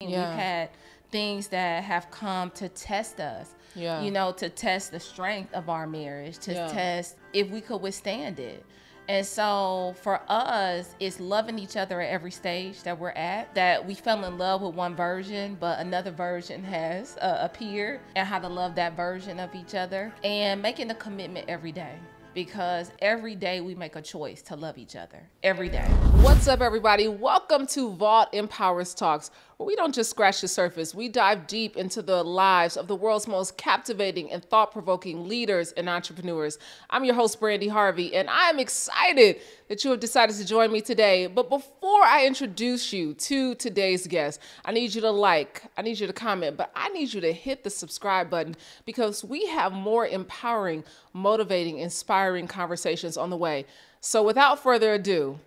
And we've had things that have come to test us, you know, to test the strength of our marriage, to test if we could withstand it. And so for us, it's loving each other at every stage that we're at, that we fell in love with one version, but another version has appeared, and how to love that version of each other, and making a commitment every day. Because every day we make a choice to love each other. Every day. What's up, everybody? Welcome to Vault Empowers Talks, where we don't just scratch the surface. We dive deep into the lives of the world's most captivating and thought-provoking leaders and entrepreneurs. I'm your host, Karli Harvey, and I am excited that you have decided to join me today. But before I introduce you to today's guest, I need you to like, I need you to comment, but I need you to hit the subscribe button, because we have more empowering, motivating, inspiring conversations on the way. So without further ado,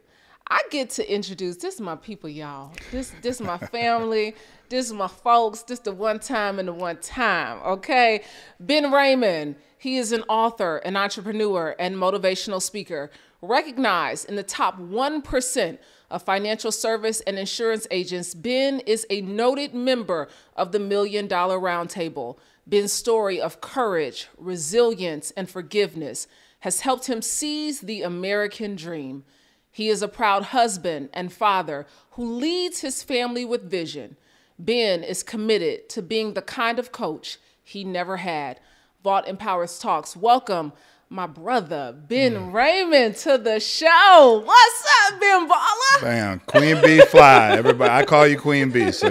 I get to introduce, this is my people, y'all. This is my family. This is my folks. This is the one time and the one time, okay? Ben Raymond, he is an author, an entrepreneur, and motivational speaker, recognized in the top 1% of financial service and insurance agents. Ben is a noted member of the $1 Million Roundtable. Ben's story of courage, resilience, and forgiveness has helped him seize the American dream. He is a proud husband and father who leads his family with vision. Ben is committed to being the kind of coach he never had. Vault Empowers Talks. Welcome my brother, Ben Raymond, to the show. What's up, Ben Baller? Bam, Queen Bee fly. Everybody, I call you Queen Bee, so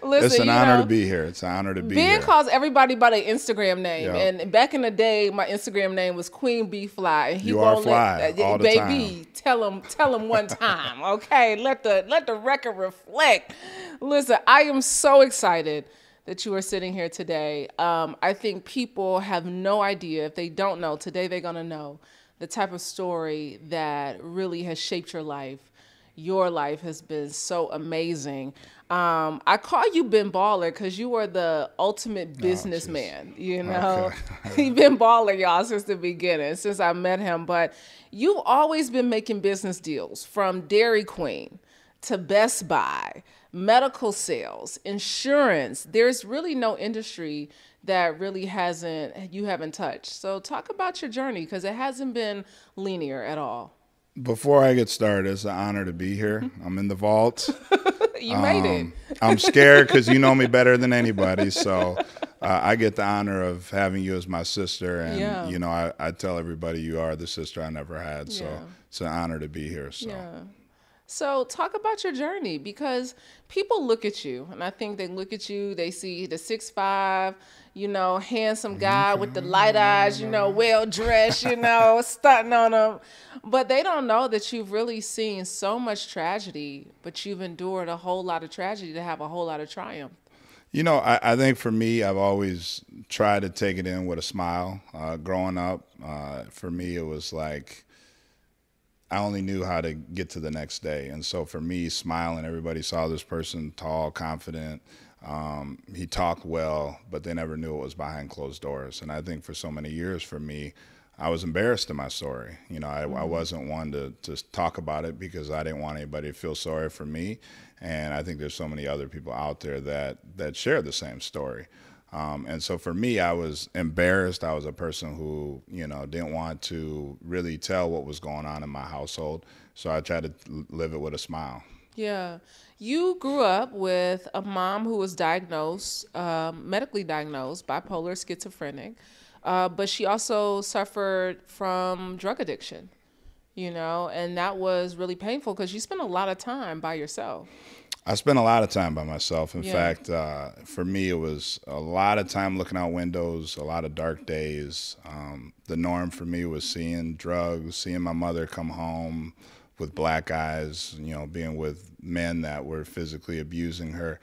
it's an honor to be here. It's an honor to be here. Ben calls everybody by their Instagram name, and back in the day, my Instagram name was Queen Bee Fly. And he you won't are fly all the baby, time. Tell him one time, okay? Let the record reflect. Listen, I am so excited that you are sitting here today. I think people have no idea. If they don't know, today they're gonna know the type of story that really has shaped your life. Your life has been so amazing. I call you Ben Baller because you are the ultimate businessman, you know? Okay. He's been baller, y'all, since the beginning, since I met him. But you've always been making business deals, from Dairy Queen to Best Buy, medical sales, insurance. There's really no industry that really you haven't touched. So talk about your journey, because it hasn't been linear at all. Before I get started, it's an honor to be here. I'm in the vault. You made it. I'm scared because you know me better than anybody. So I get the honor of having you as my sister. And, you know, I tell everybody you are the sister I never had. So it's an honor to be here. So. Yeah. So talk about your journey, because people look at you, and I think they look at you, they see the 6'5", you know, handsome guy with the light eyes, you know, well-dressed, you know, stunting on them. But they don't know that you've really seen so much tragedy, but you've endured a whole lot of tragedy to have a whole lot of triumph. You know, I think for me, I've always tried to take it in with a smile. Growing up, for me, it was like, I only knew how to get to the next day. And so for me, smiling, everybody saw this person tall, confident. He talked well, but they never knew it was behind closed doors. And I think for so many years for me, I was embarrassed in my story. You know, I wasn't one to talk about it because I didn't want anybody to feel sorry for me. And I think there's so many other people out there that share the same story. And so for me, I was embarrassed. I was a person who, you know, didn't want to really tell what was going on in my household. So I tried to live it with a smile. Yeah. You grew up with a mom who was diagnosed, medically diagnosed, bipolar schizophrenic, but she also suffered from drug addiction, you know, and that was really painful because you spent a lot of time by yourself. I spent a lot of time by myself. In fact, for me, it was a lot of time looking out windows, a lot of dark days. The norm for me was seeing drugs, seeing my mother come home with black eyes, you know, being with men that were physically abusing her.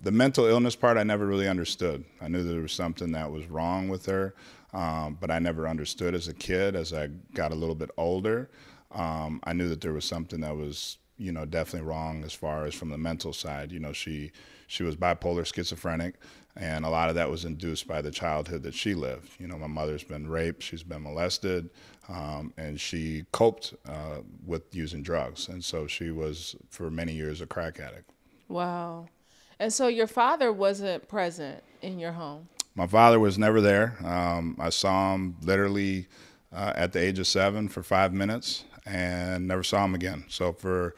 The mental illness part I never really understood. I knew there was something that was wrong with her, but I never understood as a kid. As I got a little bit older, I knew that there was something that was, you know, definitely wrong as far as from the mental side. You know, she was bipolar schizophrenic, and a lot of that was induced by the childhood that she lived. You know, my mother's been raped, she's been molested, and she coped with using drugs. And so she was, for many years, a crack addict. Wow. And so your father wasn't present in your home? My father was never there. I saw him literally at the age of 7 for 5 minutes and never saw him again. So for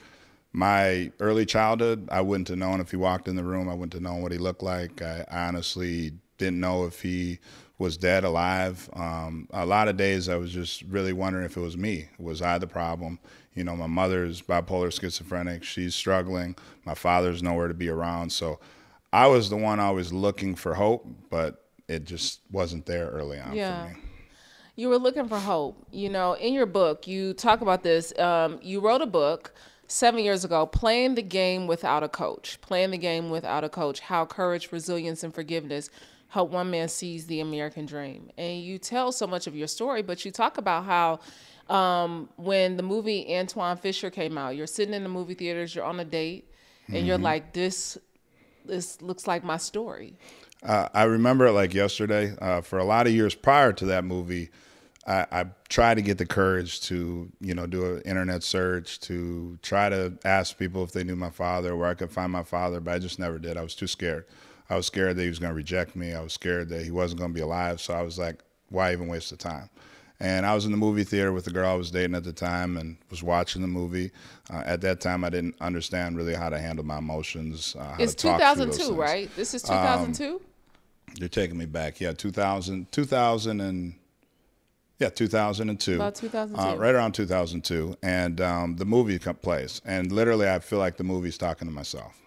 my early childhood, I wouldn't have known if he walked in the room. I wouldn't have known what he looked like. I honestly didn't know if he was dead, alive. A lot of days I was just really wondering if it was me. Was I the problem? You know, my mother's bipolar schizophrenic. She's struggling. My father's nowhere to be around. So I was the one always looking for hope, but it just wasn't there early on for me. You were looking for hope. You know, in your book, you talk about this. You wrote a book 7 years ago, Playing the Game Without a Coach. Playing the Game Without a Coach, How Courage, Resilience, and Forgiveness Help One Man Seize the American Dream. And you tell so much of your story, but you talk about how when the movie Antoine Fisher came out, you're sitting in the movie theaters, you're on a date, and you're like, this looks like my story. I remember it like yesterday. For a lot of years prior to that movie, I tried to get the courage to, do an internet search, to try to ask people if they knew my father, where I could find my father, but I just never did. I was too scared. I was scared that he was going to reject me. I was scared that he wasn't going to be alive. So I was like, why even waste the time? And I was in the movie theater with the girl I was dating at the time and was watching the movie. At that time, I didn't understand really how to handle my emotions. It's 2002, right? This is 2002? You're taking me back. Yeah, 2002. About 2002. Right around 2002. And the movie plays. And literally, I feel like the movie's talking to myself.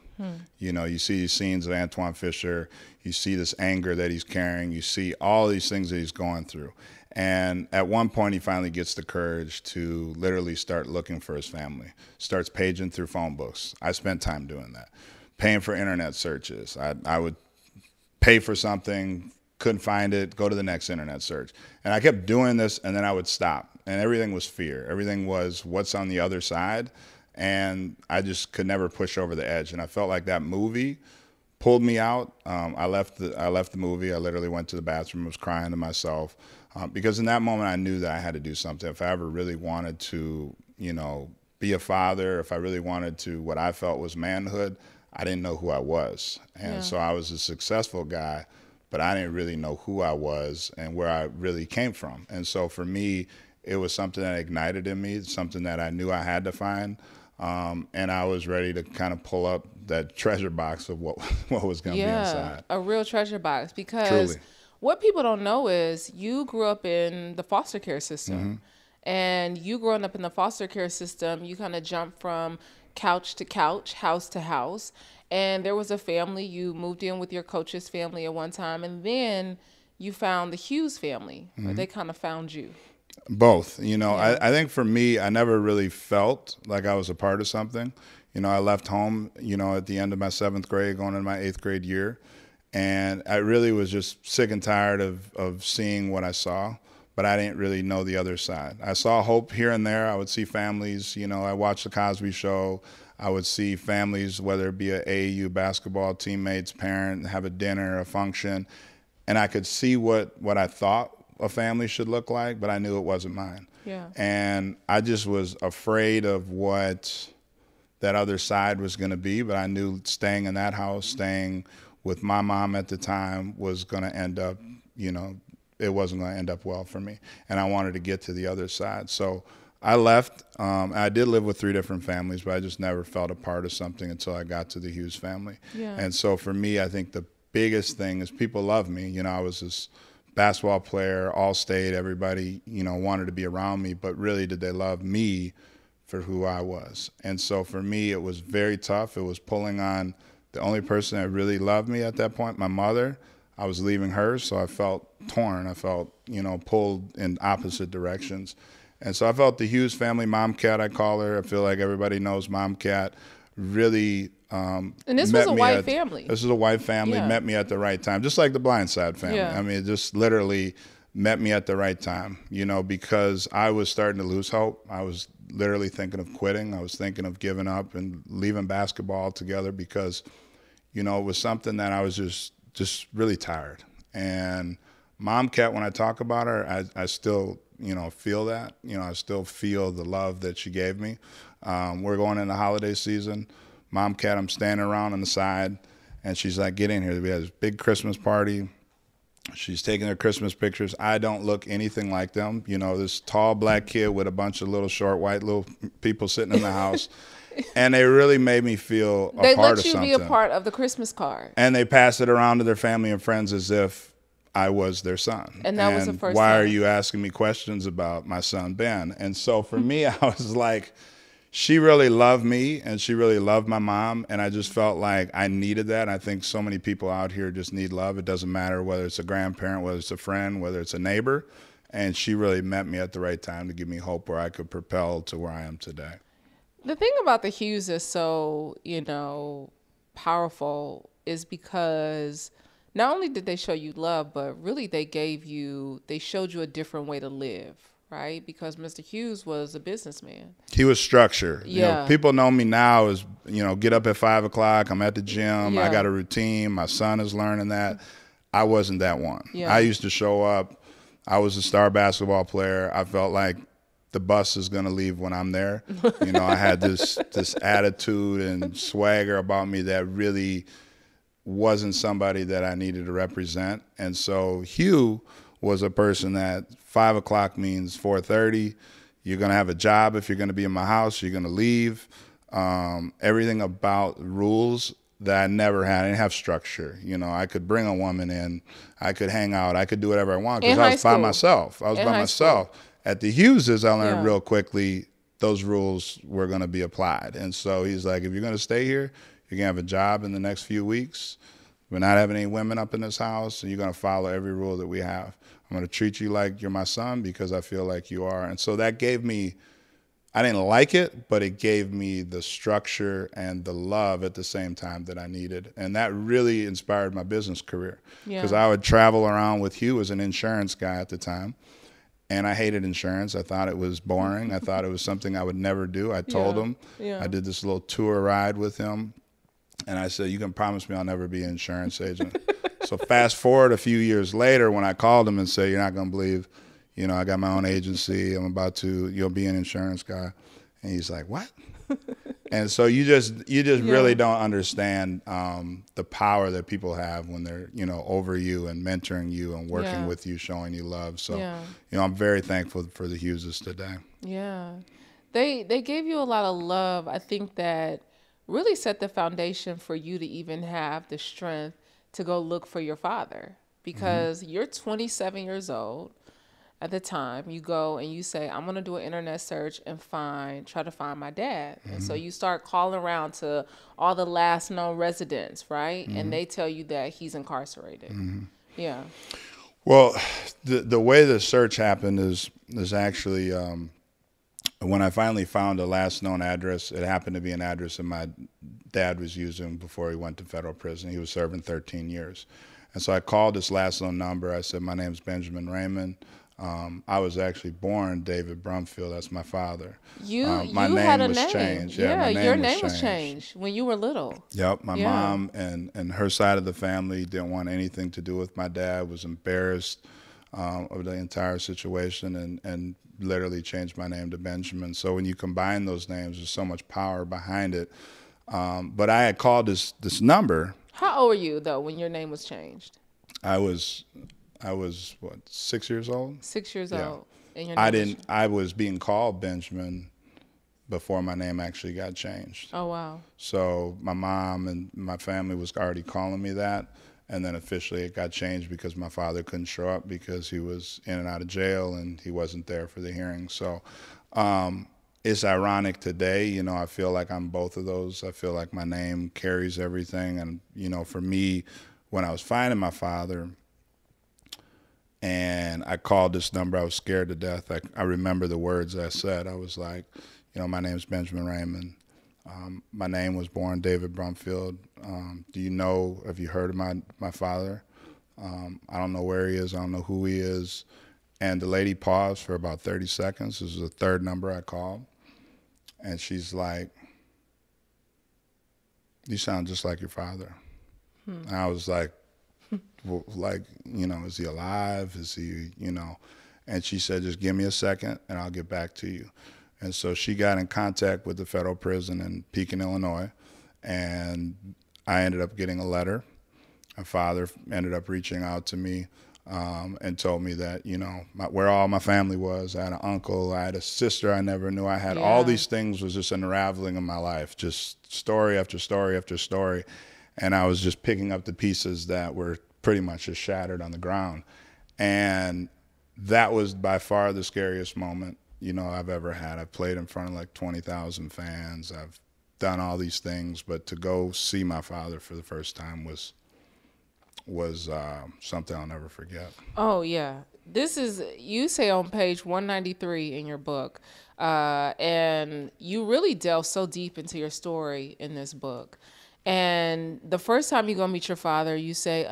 You know, you see these scenes of Antoine Fisher. You see this anger that he's carrying. You see all these things that he's going through. And at one point, he finally gets the courage to literally start looking for his family, starts paging through phone books. I spent time doing that, paying for internet searches. I would pay for something, couldn't find it, go to the next internet search. And I kept doing this, and then I would stop. And everything was fear. Everything was what's on the other side. And I just could never push over the edge. And I felt like that movie pulled me out. I left the movie. I literally went to the bathroom, was crying to myself. Because in that moment, I knew that I had to do something. If I ever really wanted to, be a father, if I really wanted to, what I felt was manhood, I didn't know who I was. And so I was a successful guy, but I didn't really know who I was and where I really came from. And so for me, it was something that ignited in me, something that I knew I had to find. And I was ready to kind of pull up that treasure box of what was going to be inside. A real treasure box. Because Truly. What people don't know is you grew up in the foster care system. And you growing up in the foster care system, you kind of jumped from couch to couch, house to house. And there was a family, you moved in with your coach's family at one time, and then you found the Hughes family, or they kind of found you. Both. I think for me, I never really felt like I was a part of something. I left home, at the end of my 7th grade, going into my 8th grade year. And I really was just sick and tired of seeing what I saw, but I didn't really know the other side. I saw hope here and there. I would see families, I watched The Cosby Show. I would see families, whether it be an AAU basketball teammate's parent, have a dinner, a function, and I could see what I thought a family should look like, but I knew it wasn't mine. Yeah. And I just was afraid of what that other side was going to be, but I knew staying in that house, staying with my mom at the time was going to end up, it wasn't going to end up well for me. And I wanted to get to the other side. So I left. I did live with 3 different families, but I just never felt a part of something until I got to the Hughes family. Yeah. And so for me, I think the biggest thing is people love me. I was this basketball player, all-state, everybody, wanted to be around me, but really did they love me for who I was? And so for me, it was very tough. It was pulling on the only person that really loved me at that point, my mother. I was leaving her, so I felt torn. I felt, pulled in opposite directions. And so I felt the Hughes family, Mom Cat, I call her. I feel like everybody knows Mom Cat. Really and this was a white family. This is a white family, met me at the right time, just like the Blind Side family. Yeah. I mean, it just literally met me at the right time, because I was starting to lose hope. I was literally thinking of quitting. I was thinking of giving up and leaving basketball altogether because, it was something that I was just really tired. And Mom Cat, when I talk about her, I still, feel that. I still feel the love that she gave me. We're going into holiday season. Mom Cat, I'm standing around on the side, And she's like, get in here. We had this big Christmas party. She's taking their Christmas pictures. I don't look anything like them. You know, this tall black kid with a bunch of little short white little people sitting in the house. And they really made me feel a part of something. They let you be a part of the Christmas card. And they passed it around to their family and friends as if I was their son. And that was the first why time. are you asking me questions about my son, Ben? And so for me, I was like, she really loved me and she really loved my mom. And I just felt like I needed that. And I think so many people out here just need love. It doesn't matter whether it's a grandparent, whether it's a friend, whether it's a neighbor. And she really met me at the right time to give me hope where I could propel to where I am today. The thing about the Hughes is so, powerful is because not only did they show you love, but really they showed you a different way to live. Right? Because Mr. Hughes was a businessman. He was structured. Yeah. You know, people know me now as, get up at 5 o'clock. I'm at the gym. Yeah. I got a routine. My son is learning that. I wasn't that one. Yeah. I used to show up. I was a star basketball player. I felt like the bus is going to leave when I'm there. I had this attitude and swagger about me that really wasn't somebody that I needed to represent. And so Hugh was a person that 5 o'clock means 4:30. You're going to have a job if you're going to be in my house. You're going to leave. Everything about rules that I never had. I didn't have structure. I could bring a woman in. I could hang out. I could do whatever I want because I was by myself. I was by myself. At the Hugheses, I learned real quickly those rules were going to be applied. And so he's like, if you're going to stay here, you're going to have a job in the next few weeks. We're not having any women up in this house, and you're going to follow every rule that we have. I'm going to treat you like you're my son because I feel like you are. And so that gave me, I didn't like it, but it gave me the structure and the love at the same time that I needed. And that really inspired my business career because I would travel around with Hugh as an insurance guy at the time. And I hated insurance. I thought it was boring. I thought it was something I would never do. I told him. I did this little tour ride with him. And I said, you can promise me I'll never be an insurance agent. So fast forward a few years later when I called him and said, you're not going to believe, I got my own agency. I'm about to, you'll be an insurance guy. And he's like, what? And so you just really don't understand the power that people have when they're, over you and mentoring you and working with you, showing you love. So, I'm very thankful for the Hugheses today. Yeah. They gave you a lot of love. I think that really set the foundation for you to even have the strength to go look for your father because you're 27 years old at the time. You go and you say, I'm going to do an internet search and try to find my dad. And so you start calling around to all the last known residents, right? And they tell you that he's incarcerated. Yeah. Well, the way the search happened is actually when I finally found the last known address, it happened to be an address that my dad was using before he went to federal prison. He was serving 13 years. And so I called this last known number. I said, my name's Benjamin Raymond. I was actually born David Brumfield. That's my father. My name had a was name. Changed. Your name was changed when you were little. Yep. My mom and her side of the family didn't want anything to do with my dad, was embarrassed of the entire situation and literally changed my name to Benjamin. So when you combine those names, there's so much power behind it. But I had called this number. How old were you though when your name was changed? I was what, 6 years old? 6 years old. And your name I was being called Benjamin before my name actually got changed. Oh wow. So my mom and my family was already calling me that. And then officially it got changed because my father couldn't show up because he was in and out of jail and he wasn't there for the hearing. So it's ironic today, I feel like I'm both of those. I feel like my name carries everything. And, for me, when I was finding my father and I called this number, I was scared to death. I remember the words I said. I was like, my name's Benjamin Raymond. My name was born David Brumfield. Have you heard of my father? I don't know where he is. I don't know who he is. And the lady paused for about 30 seconds. This was the third number I called. And she's like, you sound just like your father. And I was like, well, is he alive? Is he, And she said, just give me a second and I'll get back to you. And so she got in contact with the federal prison in Pekin, Illinois. And I ended up getting a letter. My father ended up reaching out to me and told me that, you know, where all my family was. I had an uncle, I had a sister I never knew. I had all these things was just unraveling in my life, just story after story after story. And I was just picking up the pieces that were pretty much just shattered on the ground. And that was by far the scariest moment, you know, I've ever had. I've played in front of like 20,000 fans. I've done all these things, but to go see my father for the first time was something I'll never forget. Oh, yeah. This is, you say on page 193 in your book, and you really delve so deep into your story in this book. And the first time you go meet your father, you say,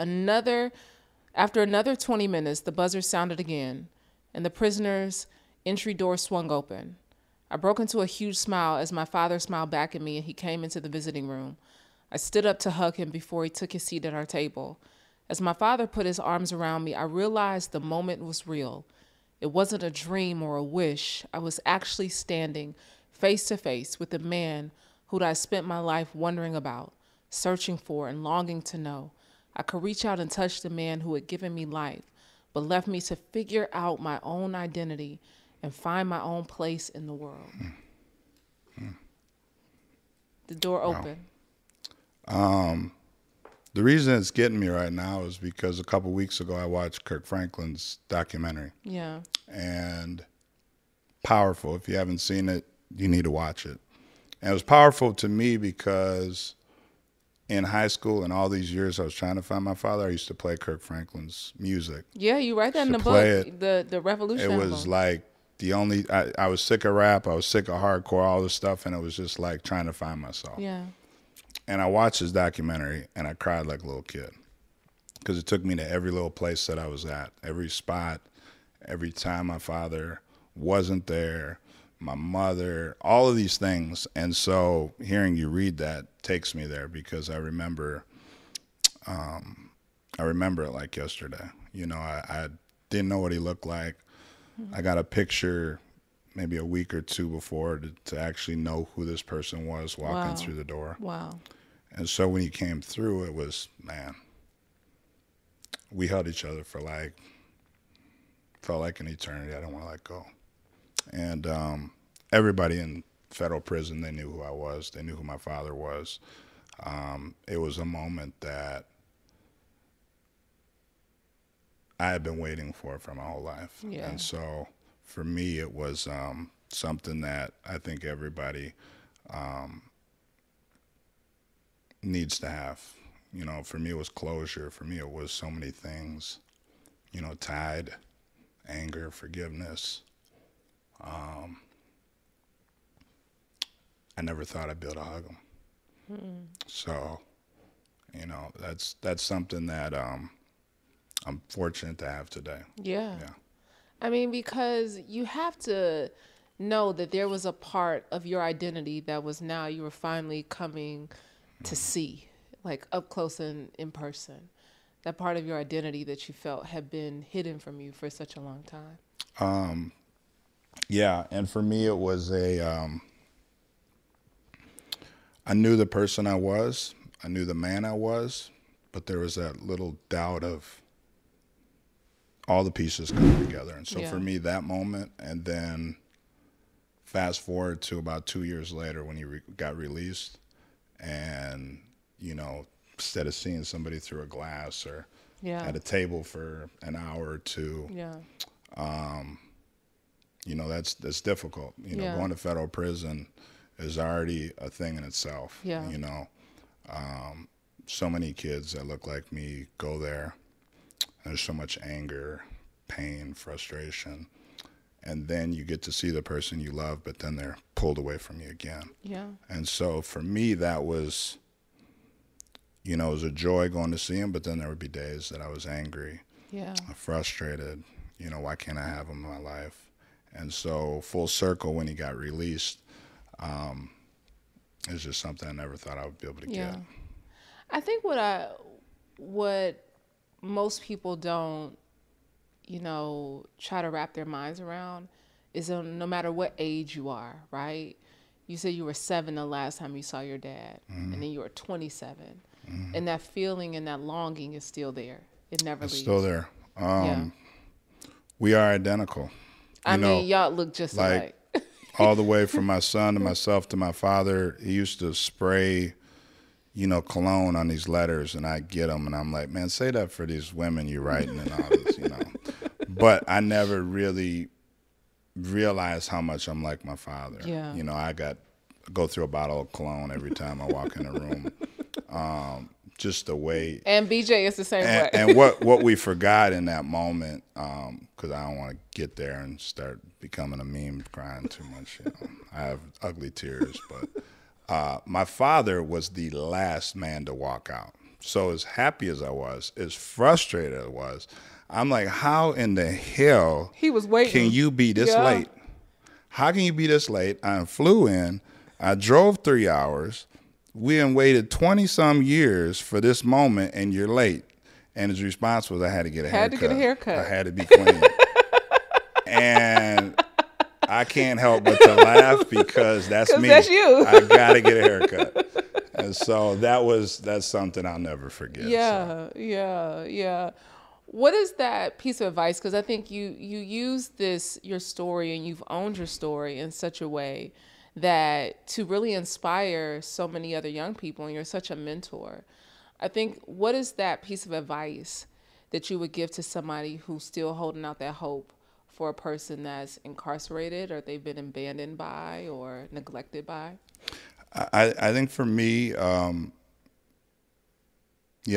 after another 20 minutes, the buzzer sounded again, and the prisoner's entry door swung open. I broke into a huge smile as my father smiled back at me, and he came into the visiting room. I stood up to hug him before he took his seat at our table. As my father put his arms around me, I realized the moment was real. It wasn't a dream or a wish. I was actually standing face to face with the man who I spent my life wondering about, searching for and longing to know. I could reach out and touch the man who had given me life, but left me to figure out my own identity and find my own place in the world. The door opened. The reason it's getting me right now is because a couple weeks ago I watched Kirk Franklin's documentary. Yeah. And powerful. If you haven't seen it, you need to watch it. And it was powerful to me because in high school and all these years I was trying to find my father, I used to play Kirk Franklin's music. Yeah, you write that in the book, the Revolution. It was like the only, I was sick of rap, I was sick of hardcore, all this stuff, and it was just like trying to find myself. Yeah. And I watched his documentary, and I cried like a little kid because it took me to every little place that I was at, every spot, every time my father wasn't there, my mother, all of these things. And so hearing you read that takes me there because I remember it like yesterday. You know, I didn't know what he looked like. I got a picture maybe a week or two before to actually know who this person was walking through the door. Wow. And so when he came through, it was, man, we held each other for felt like an eternity. I didn't want to let go. And everybody in federal prison, they knew who I was. They knew who my father was. It was a moment that I had been waiting for my whole life. Yeah. And so for me, it was something that I think everybody needs to have. You know, for me, it was closure. For me, it was so many things, you know, tied, anger, forgiveness. I never thought I'd be able to hug him. So, you know, that's something that I'm fortunate to have today. Yeah. I mean, because you have to know that there was a part of your identity that was now you were finally coming to see, like up close and in person. That part of your identity that you felt had been hidden from you for such a long time. Yeah, and for me it was I knew the person I was, I knew the man I was, but there was that little doubt of all the pieces coming together. And so for me, that moment, and then fast forward to about 2 years later when he got released, and, you know, instead of seeing somebody through a glass or at a table for an hour or two, you know, that's difficult. You know, going to federal prison is already a thing in itself. You know, so many kids that look like me go there. There's so much anger, pain, frustration. And then you get to see the person you love, but then they're pulled away from you again. And so for me, that was, you know, it was a joy going to see him, but then there would be days that I was angry, frustrated. You know, why can't I have him in my life? And so full circle, when he got released, it's just something I never thought I would be able to get. I think what most people don't, you know, try to wrap their minds around is no matter what age you are, right? You said you were 7 the last time you saw your dad, and then you were 27. and that feeling and that longing is still there. It never leaves. It's still there. We are identical. I mean, y'all look just alike. All the way from my son to myself to my father, he used to spray, cologne on these letters, and I get them, and I'm like, man, say that for these women you're writing and all this, But I never really realized how much I'm like my father. Yeah. I go through a bottle of cologne every time I walk in a room. Just the way. And BJ is the same way. And what we forgot in that moment, because I don't want to get there and start becoming a meme crying too much. I have ugly tears, but my father was the last man to walk out. So as happy as I was, as frustrated as I was, I'm like, how in the hell he was waiting. Can you be this late? How can you be this late? I flew in. I drove 3 hours. We had waited 20-some years for this moment, and you're late. And his response was, I had to get a haircut. Had to get a haircut. I had to be clean. And I can't help but to laugh because that's me. That's you. I got to get a haircut. And so that's something I'll never forget. Yeah. What is that piece of advice? Because I think you use your story, and you've owned your story in such a way that to really inspire so many other young people, and you're such a mentor. I think, what is that piece of advice that you would give to somebody who's still holding out that hope for a person that's incarcerated, or they've been abandoned by or neglected by? I think for me, you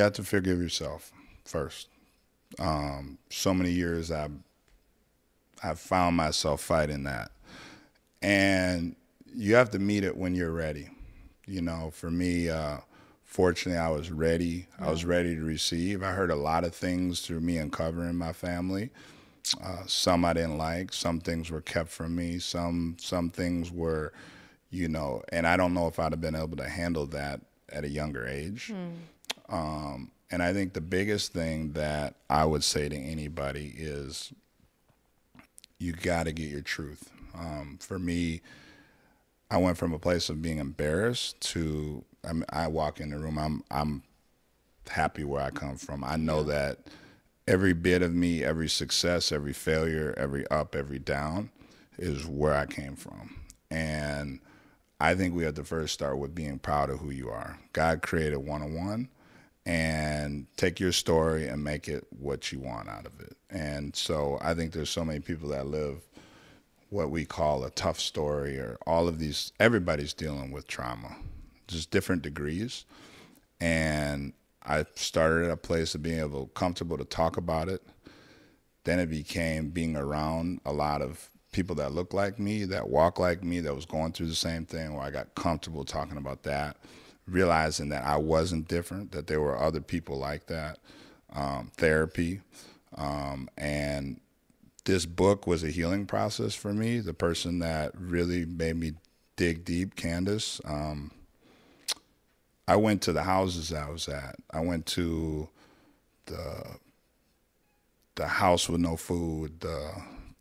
have to forgive yourself first. So many years I've found myself fighting that. And you have to meet it when you're ready. For me, fortunately, I was ready. I was ready to receive. I heard a lot of things through me uncovering my family. Some I didn't like. Some things were kept from me. Some things were, and I don't know if I'd have been able to handle that at a younger age. And I think the biggest thing that I would say to anybody is you got to get your truth. For me, I went from a place of being embarrassed to, I walk in the room, I'm happy where I come from. I know that every bit of me, every success, every failure, every up, every down is where I came from. And I think we have to first start with being proud of who you are. God created one-on-one, and take your story and make it what you want out of it. And so I think there's so many people that live what we call a tough story, or all of these, everybody's dealing with trauma, just different degrees. And I started at a place of being comfortable to talk about it. Then it became being around a lot of people that look like me, that walk like me, that was going through the same thing, where I got comfortable talking about that, realizing that I wasn't different, that there were other people like that, therapy. And this book was a healing process for me. The person that really made me dig deep, Candace, I went to the houses I was at. I went to the house with no food,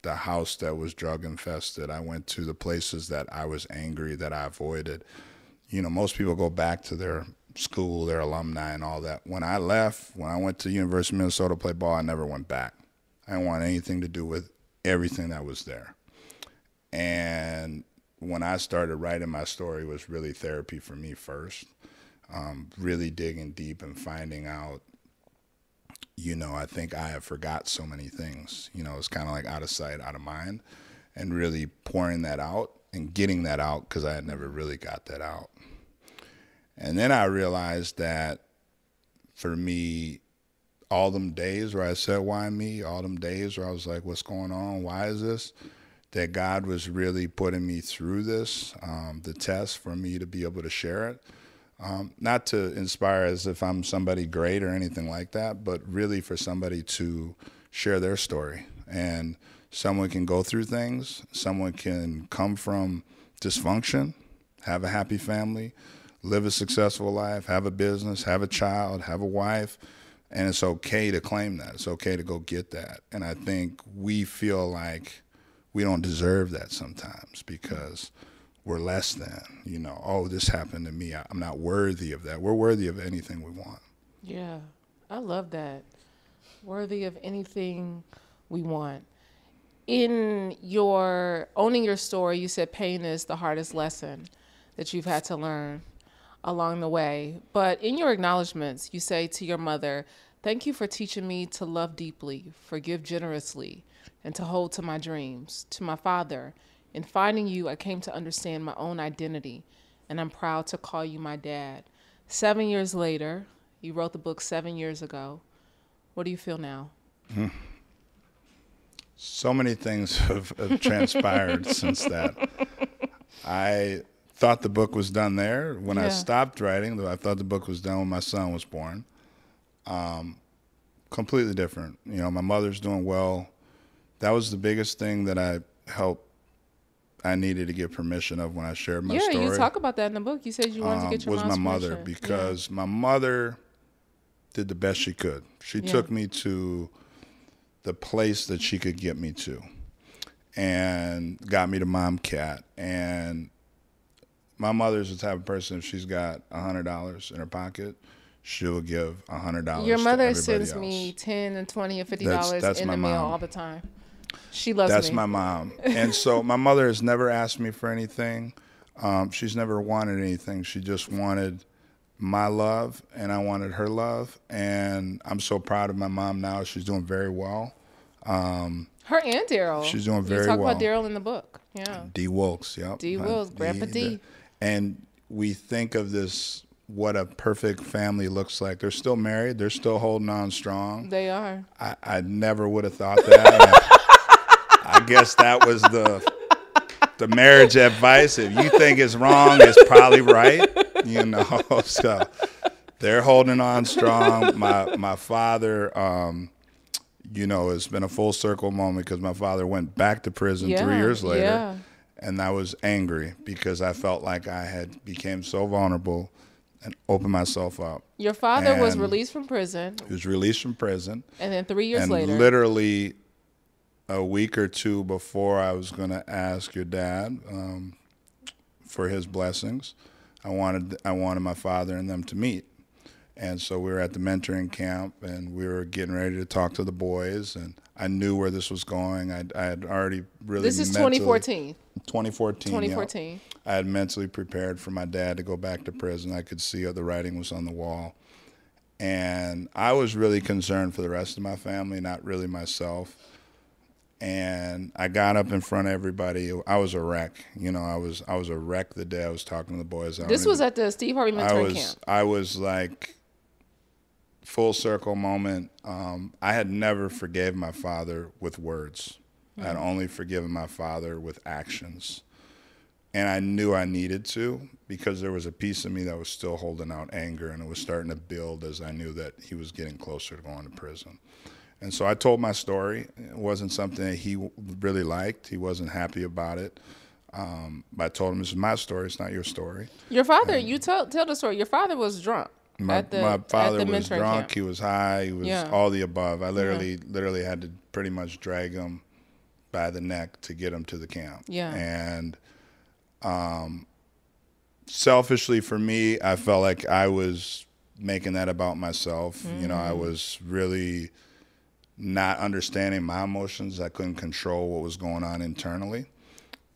the house that was drug infested. I went to the places that I was angry, that I avoided. Most people go back to their school, their alumni and all that. When I left, when I went to University of Minnesota to play ball, I never went back. I didn't want anything to do with everything that was there. And when I started writing my story, it was really therapy for me first, really digging deep and finding out, I think I have forgot so many things. It's kind of like out of sight, out of mind, and really pouring that out and getting that out, because I had never really got that out. And then I realized that for me, all them days where I said, why me? All them days where I was like, what's going on? Why is this? That God was really putting me through this, the test, for me to be able to share it. Not to inspire as if I'm somebody great or anything like that, but really for somebody to share their story. And someone can go through things. Someone can come from dysfunction, have a happy family, live a successful life, have a business, have a child, have a wife, and it's okay to claim that. It's okay to go get that. And I think we feel like we don't deserve that sometimes, because we're less than, oh, this happened to me. I'm not worthy of that. We're worthy of anything we want. Yeah, I love that. Worthy of anything we want. In your owning your story, you said pain is the hardest lesson that you've had to learn along the way. But in your acknowledgments, you say to your mother, "Thank you for teaching me to love deeply, forgive generously, and to hold to my dreams." To my father, "In finding you, I came to understand my own identity, and I'm proud to call you my dad." 7 years later, you wrote the book 7 years ago. What do you feel now? So many things have transpired since that. I thought the book was done there. When I stopped writing, I thought the book was done when my son was born. Completely different. My mother's doing well. That was the biggest thing that I needed to get permission of when I shared my story. Yeah, you talk about that in the book. You said you wanted to get your mom's was my mother permission. because my mother did the best she could. She took me to the place that she could get me to and got me to Mom Cat. And my mother's the type of person, if she's got $100 in her pocket, she'll give $100 Your mother to everybody sends else. me $10 and $20 and $50 That's in my the mail mom. all the time. She loves me. That's my mom. And so my mother has never asked me for anything. She's never wanted anything. She just wanted my love, and I wanted her love. And I'm so proud of my mom now. She's doing very well. Her and Daryl. She's doing very well. You talk well. about Daryl in the book. Yeah. D. Wilkes, yep. D. Wilkes, Grandpa D. And we think of this, what a perfect family looks like. They're still married. They're still holding on strong. They are. I never would have thought that. I guess that was the marriage advice. If you think it's wrong, it's probably right. So they're holding on strong. My father, it's been a full circle moment because my father went back to prison 3 years later. Yeah. And I was angry because I felt like I had became so vulnerable and opened myself up. Your father was released from prison. He was released from prison. And then 3 years and later. Literally a week or two before I was going to ask your dad for his blessings, I wanted my father and them to meet. And so we were at the mentoring camp, and we were getting ready to talk to the boys, and I knew where this was going. I had already really This is 2014. 2014. 2014. Yeah. I had mentally prepared for my dad to go back to prison. I could see the writing was on the wall. And I was really concerned for the rest of my family, not really myself. And I got up in front of everybody. I was a wreck. I was a wreck the day I was talking to the boys. This was at the Steve Harvey mentoring camp. I was like, full circle moment. I had never forgave my father with words. I had only forgiven my father with actions. And I knew I needed to, because there was a piece of me that was still holding out anger, and it was starting to build as I knew that he was getting closer to going to prison. And so I told my story. It wasn't something that he really liked. He wasn't happy about it. But I told him, this is my story. It's not your story. Your father, you tell the story. Your father was drunk. My father was drunk. Camp. He was high. He was all the above. I literally had to pretty much drag him by the neck to get him to the camp. Yeah. And selfishly for me, I felt like I was making that about myself. I was really not understanding my emotions. I couldn't control what was going on internally.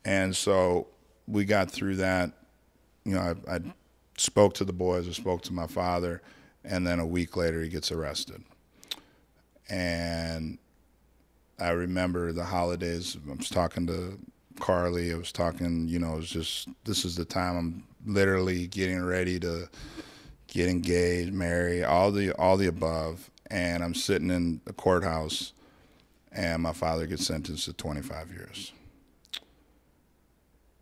And so we got through that. I spoke to the boys, I spoke to my father, and then a week later he gets arrested. And I remember the holidays. I was talking to Karli. I was talking, it was just, this is the time I'm literally getting ready to get engaged, marry, all the above. And I'm sitting in the courthouse, and my father gets sentenced to 25 years.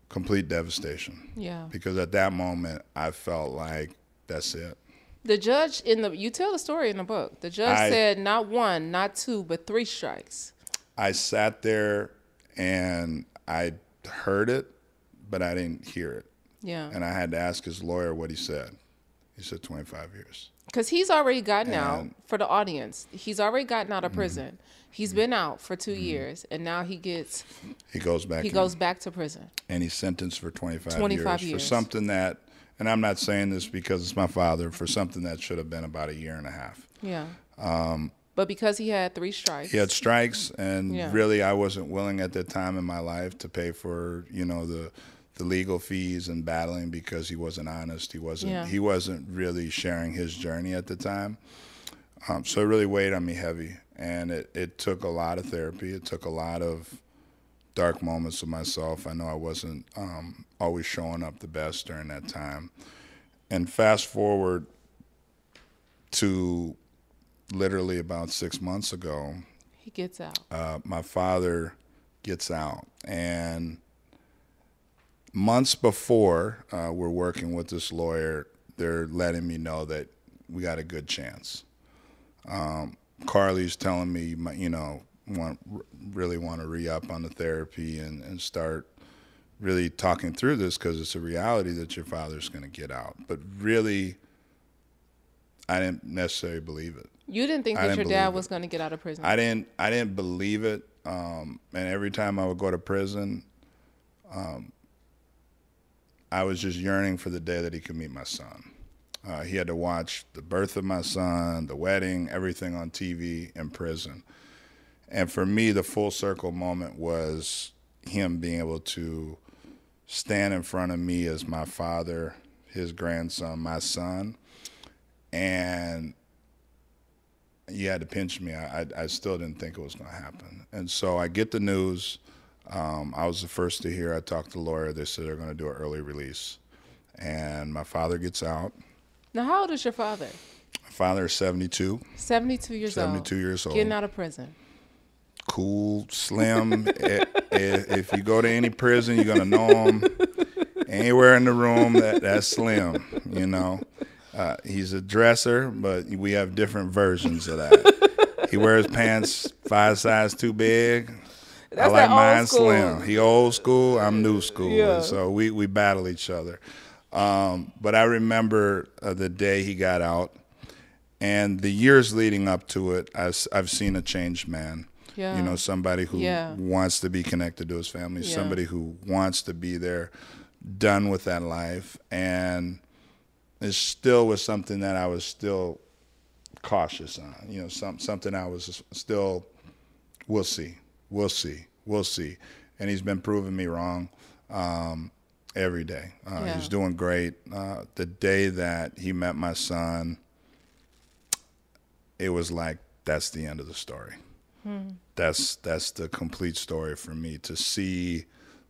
Complete devastation. Yeah. Because at that moment, I felt like that's it. The judge you tell the story in the book. The judge said not 1, not 2, but 3 strikes. I sat there and I heard it, but I didn't hear it. Yeah. And I had to ask his lawyer what he said. He said 25 years. Because he's already gotten out, for the audience. He's already gotten out of prison. He's been out for 2 years, and now he goes back to prison. And he's sentenced for 25 years for something that, and I'm not saying this because it's my father, for something that should have been about 1.5 years. Yeah. But because he had 3 strikes. He had strikes, and really I wasn't willing at that time in my life to pay for, you know, the legal fees and battling, because he wasn't honest. He wasn't really sharing his journey at the time. So it really weighed on me heavy, and it took a lot of therapy. It took a lot of dark moments of myself. I know I wasn't always showing up the best during that time. And fast forward to literally about 6 months ago, he gets out. My father gets out, and months before, we're working with this lawyer. They're letting me know that we got a good chance. Karli's telling me, you know, really want to re-up on the therapy and start really talking through this, because it's a reality that your father's going to get out. But really, I didn't necessarily believe it. You didn't think that your dad was going to get out of prison? I didn't believe it. And every time I would go to prison, I was just yearning for the day that he could meet my son. He had to watch the birth of my son, the wedding, everything on TV in prison. And for me, the full circle moment was him being able to stand in front of me as my father, his grandson, my son, and he had to pinch me. I still didn't think it was going to happen. And so I get the news. I was the first to hear. I talked to the lawyer. They said they're going to do an early release. And my father gets out. Now, how old is your father? My father is 72. 72 years old. 72 years old. Getting out of prison. Cool, slim. If you go to any prison, you're going to know him. Anywhere in the room, that's Slim, you know. He's a dresser, but we have different versions of that. He wears pants 5 sizes too big. That's I like mine school. slim. He old school, I'm new school. Yeah. So we battle each other. But I remember the day he got out, and the years leading up to it, I've seen a changed man. Yeah. You know, somebody who wants to be connected to his family, somebody who wants to be there, done with that life. And it still was something that I was still cautious on. You know, something I was still, we'll see. And he's been proving me wrong every day. He's doing great. The day that he met my son, it was like, that's the end of the story. That's the complete story for me, to see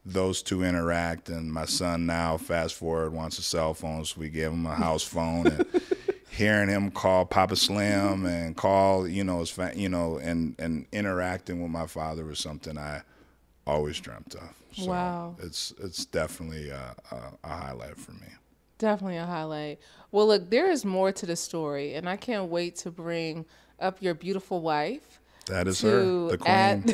those two interact. And my son now, fast forward, wants a cell phone, so we gave him a house phone. And hearing him call Papa Slim and call, you know, and interacting with my father was something I always dreamt of. So wow. It's definitely a highlight for me. Definitely a highlight. Well, look, there is more to the story, and I can't wait to bring up your beautiful wife. That is her, the queen.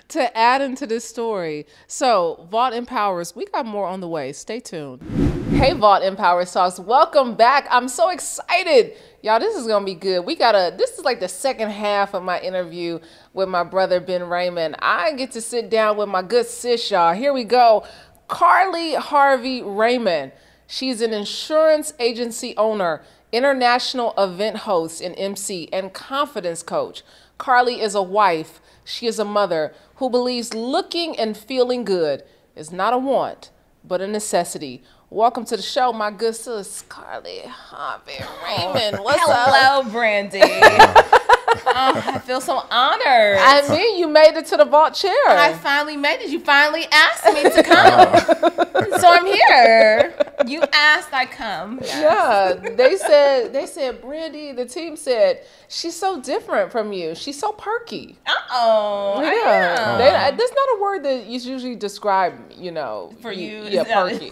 To add into this story. So, Vault Empowers, we got more on the way. Stay tuned. Hey, Vault Empowers Talks. Welcome back. I'm so excited. Y'all, this is going to be good. This is like the second half of my interview with my brother, Ben Raymond. I get to sit down with my good sis, y'all. Here we go. Karli Harvey Raymond. She's an insurance agency owner, international event host and MC, and confidence coach. Karli is a wife. She is a mother who believes looking and feeling good is not a want, but a necessity. Welcome to the show, my good sis, Karli Harvey Raymond. What's up? Hello, Brandy. I feel so honored. I mean, you made it to the vault chair. I finally made it. You finally asked me to come. So I'm here. You asked, I come. Yes. Yeah, they said, Brandy, the team said, she's so different from you. She's so perky. Uh-oh. Yeah. That's not a word that you usually describe, you know. For you. Yeah, perky.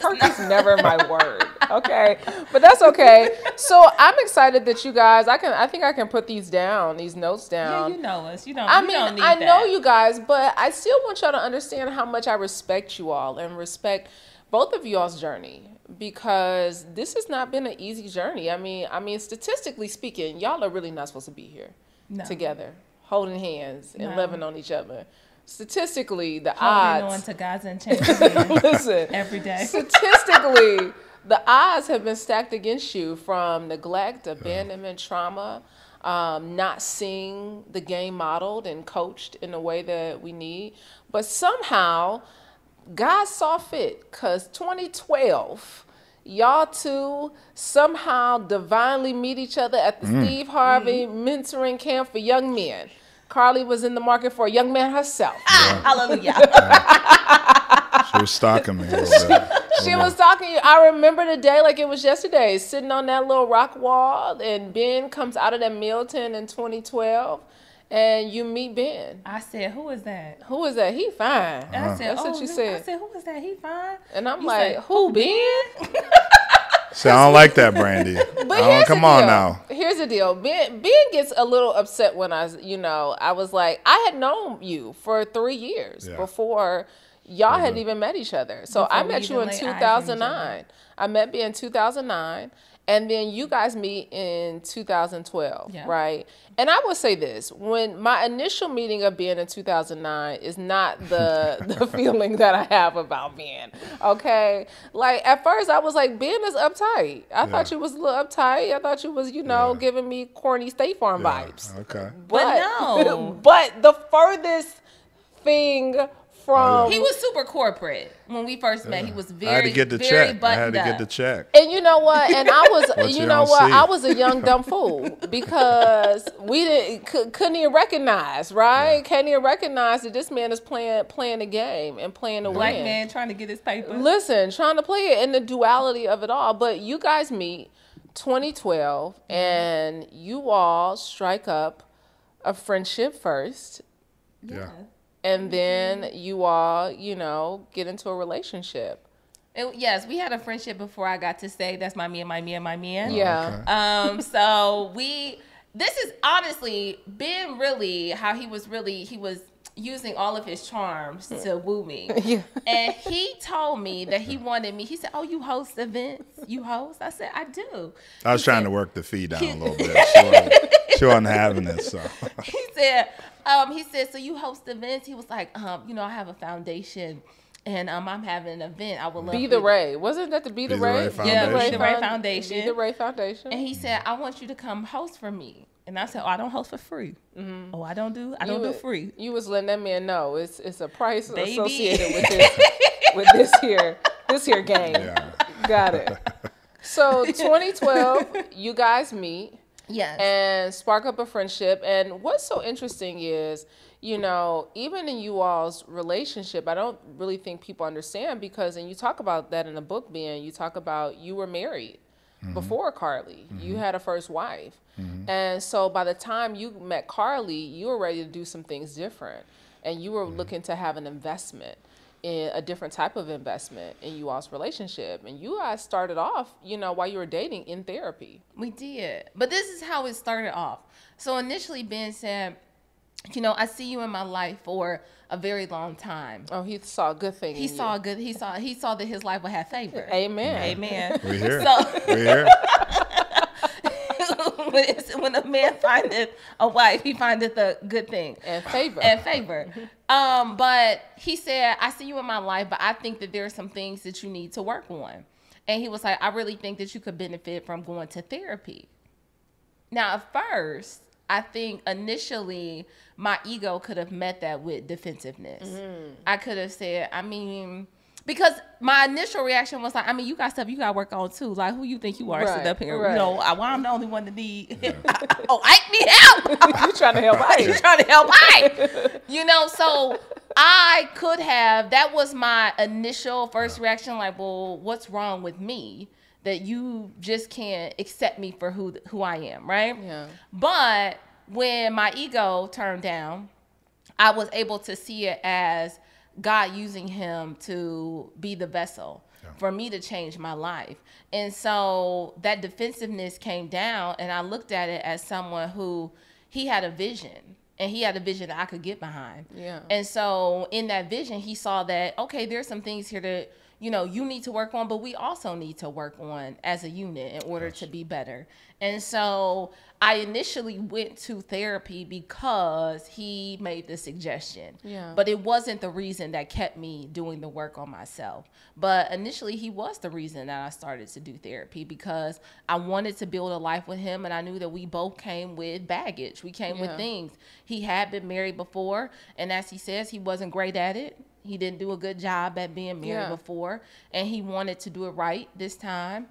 Perky's never my word. Okay. But that's okay. So I'm excited that you guys, I think I can put these notes down. Yeah, you know us. I know you guys, but I still want y'all to understand how much I respect you all and respect both of y'all's journey, because this has not been an easy journey. I mean, statistically speaking, y'all are really not supposed to be here together, holding hands and loving on each other. Statistically, the odds. Holding on to God's enchanted listen, every day. Statistically, the odds have been stacked against you from neglect, abandonment, trauma, not seeing the game modeled and coached in the way that we need. But somehow, God saw fit, because 2012, y'all two somehow divinely meet each other at the Steve Harvey mentoring camp for young men. Karli was in the market for a young man herself. Hallelujah. She was stalking me a little bit. She was stalking you. I remember the day like it was yesterday, sitting on that little rock wall, and Ben comes out of that meal tent in 2012, and you meet Ben. I said, who is that? Who is that? He fine. And I said, That's what you said. I said, who is that? He fine. And I'm You like, said, who, Ben? See, I don't like that, Brandy. Come on now. Here's the deal. Ben gets a little upset when I was like, I had known you for 3 years before y'all had even met each other. So I met you in 2009. I met Ben in 2009. And then you guys meet in 2012, right? And I will say this, when my initial meeting of Ben in 2009 is not the feeling that I have about Ben, okay? Like, at first I was like, Ben is uptight. I thought you was a little uptight. I thought you was, giving me corny State Farm vibes. Okay. But no. But the furthest thing from... He was super corporate when we first met. He was very, I had to get the check. I had to get the check. And you know what? And I was, I was a young dumb fool, because we couldn't even recognize, right? Yeah. Can't even recognize that this man is playing a game and playing to win. Black man trying to get his paper. Listen, trying to play it in the duality of it all. But you guys meet 2012, and you all strike up a friendship first. Yeah. And then you all, get into a relationship. Yes, we had a friendship before I got to say that's my man. Yeah. Okay. So this is honestly Ben really how he was using all of his charms to woo me. Yeah. And he told me that he wanted me. He said, "Oh, you host events? You host?" I said, "I do." I was trying to work the fee down a little bit. She wasn't having it, so. He said, "So you host events?" He was like, I have a foundation, and I'm having an event. I would love Be the Ray. Wasn't that the Be the Ray? Yeah, Be the Ray Foundation. Be the Ray Foundation. And he said, "I want you to come host for me." And I said, "Oh, I don't host for free." Mm-hmm. "Oh, I don't do free." You was letting that man know it's a price Baby. associated with this here game. Yeah. Got it. So 2012, you guys meet. Yes. And spark up a friendship. And what's so interesting is, even in you all's relationship, I don't really think people understand, because, and you talk about that in the book, Ben, you talk about you were married before Karli. You had a first wife. And so by the time you met Karli, you were ready to do some things different. And you were looking to have an investment, in a different type of investment in you all's relationship. And you guys started off, while you were dating, in therapy. We did. But this is how it started off. So initially Ben said, "I see you in my life for a very long time." Oh, he saw a good thing. He saw that his life would have favor. Amen. Amen. We here. So, we here. when a man findeth a wife, he findeth a good thing. And favor. But he said, "I see you in my life, but I think that there are some things that you need to work on." And he was like, "I really think that you could benefit from going to therapy." Now, at first, I think initially my ego could have met that with defensive-ness. I could have said, because my initial reaction was like, you got stuff you got to work on too. Like, who you think you are sitting up here? Right. I'm the only one that need. Ike need help. You trying to help Ike? You trying to help Ike? So I could have. That was my initial first reaction. Like, well, what's wrong with me that you just can't accept me for who I am, right? Yeah. But when my ego turned down, I was able to see it as God using him to be the vessel for me to change my life. And so that defensiveness came down, and I looked at it as someone who, he had a vision, and he had a vision that I could get behind. Yeah. And so in that vision, he saw that, okay, there's some things here that, you need to work on, but we also need to work on as a unit in order to be better. And so I initially went to therapy because he made the suggestion. Yeah. But it wasn't the reason that kept me doing the work on myself. But initially, he was the reason that I started to do therapy, because I wanted to build a life with him, and I knew that we both came with baggage. We came with things. He had been married before, and as he says, he wasn't great at it. He didn't do a good job at being married before, and he wanted to do it right this time.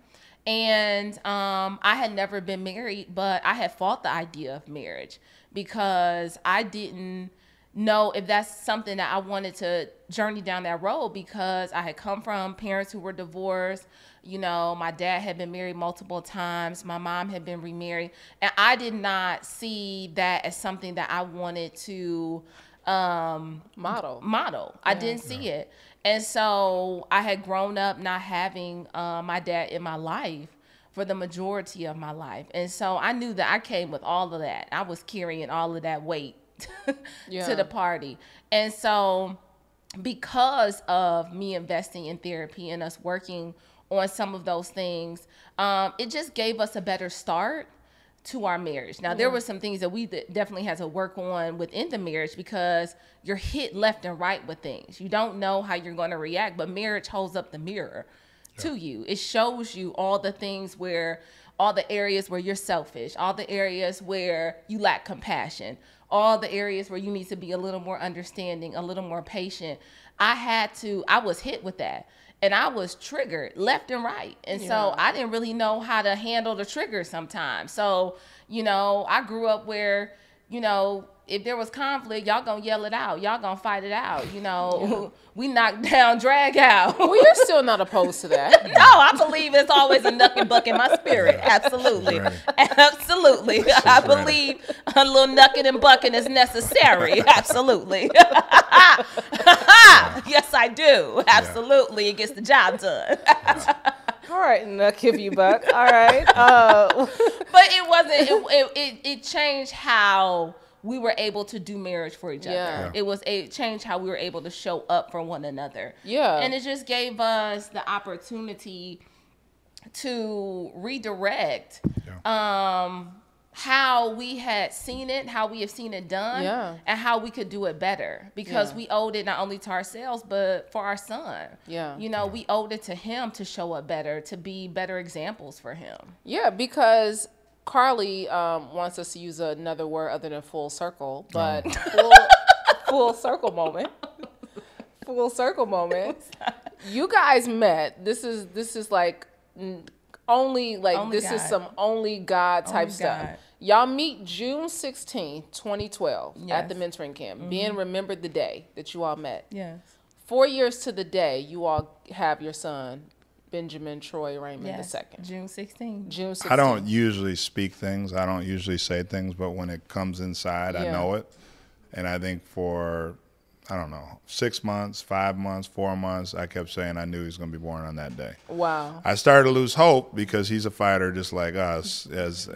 And I had never been married, but I had fought the idea of marriage because I didn't know if that's something that I wanted to journey down that road, because I had come from parents who were divorced. My dad had been married multiple times. My mom had been remarried. And I did not see that as something that I wanted to model. I didn't see it. And so I had grown up not having my dad in my life for the majority of my life. And so I knew that I came with all of that. I was carrying all of that weight to the party. And so because of me investing in therapy and us working on some of those things, it just gave us a better start to our marriage. Now, there were some things that we definitely had to work on within the marriage, because you're hit left and right with things. You don't know how you're going to react, but marriage holds up the mirror to you. It shows you all the things all the areas where you're selfish, all the areas where you lack compassion, all the areas where you need to be a little more understanding, a little more patient. I was hit with that. And I was triggered left and right. And so I didn't really know how to handle the trigger sometimes. So, I grew up where, if there was conflict, y'all gonna yell it out. Y'all gonna fight it out. We knock down, drag out. Well, you're still not opposed to that. No, I believe it's always a knuck and buck in my spirit. Absolutely. Absolutely. I believe a little knucking and bucking is necessary. Absolutely. Yes, I do. Absolutely. It gets the job done. All right, knuck if you buck. All right. But it wasn't, it changed how we were able to do marriage for each other. It changed how we were able to show up for one another. Yeah. And it just gave us the opportunity to redirect how we had seen it, how we have seen it done, and how we could do it better, because we owed it not only to ourselves, but for our son. We owed it to him to show up better, to be better examples for him. Yeah, because Karli wants us to use another word other than full circle, but full circle moment. Full circle moment. You guys met. This is like only this God. Is some only God type only stuff. God. Y'all meet June 16th, 2012 at the mentoring camp. Ben remembered the day that you all met. Yes. 4 years to the day you all have your son, Benjamin Troy Raymond II. June 16th. June 16th. I don't usually speak things. I don't usually say things, but when it comes inside, I know it. And I think for, 6 months, 5 months, 4 months, I kept saying I knew he was going to be born on that day. Wow. I started to lose hope because he's a fighter just like us, as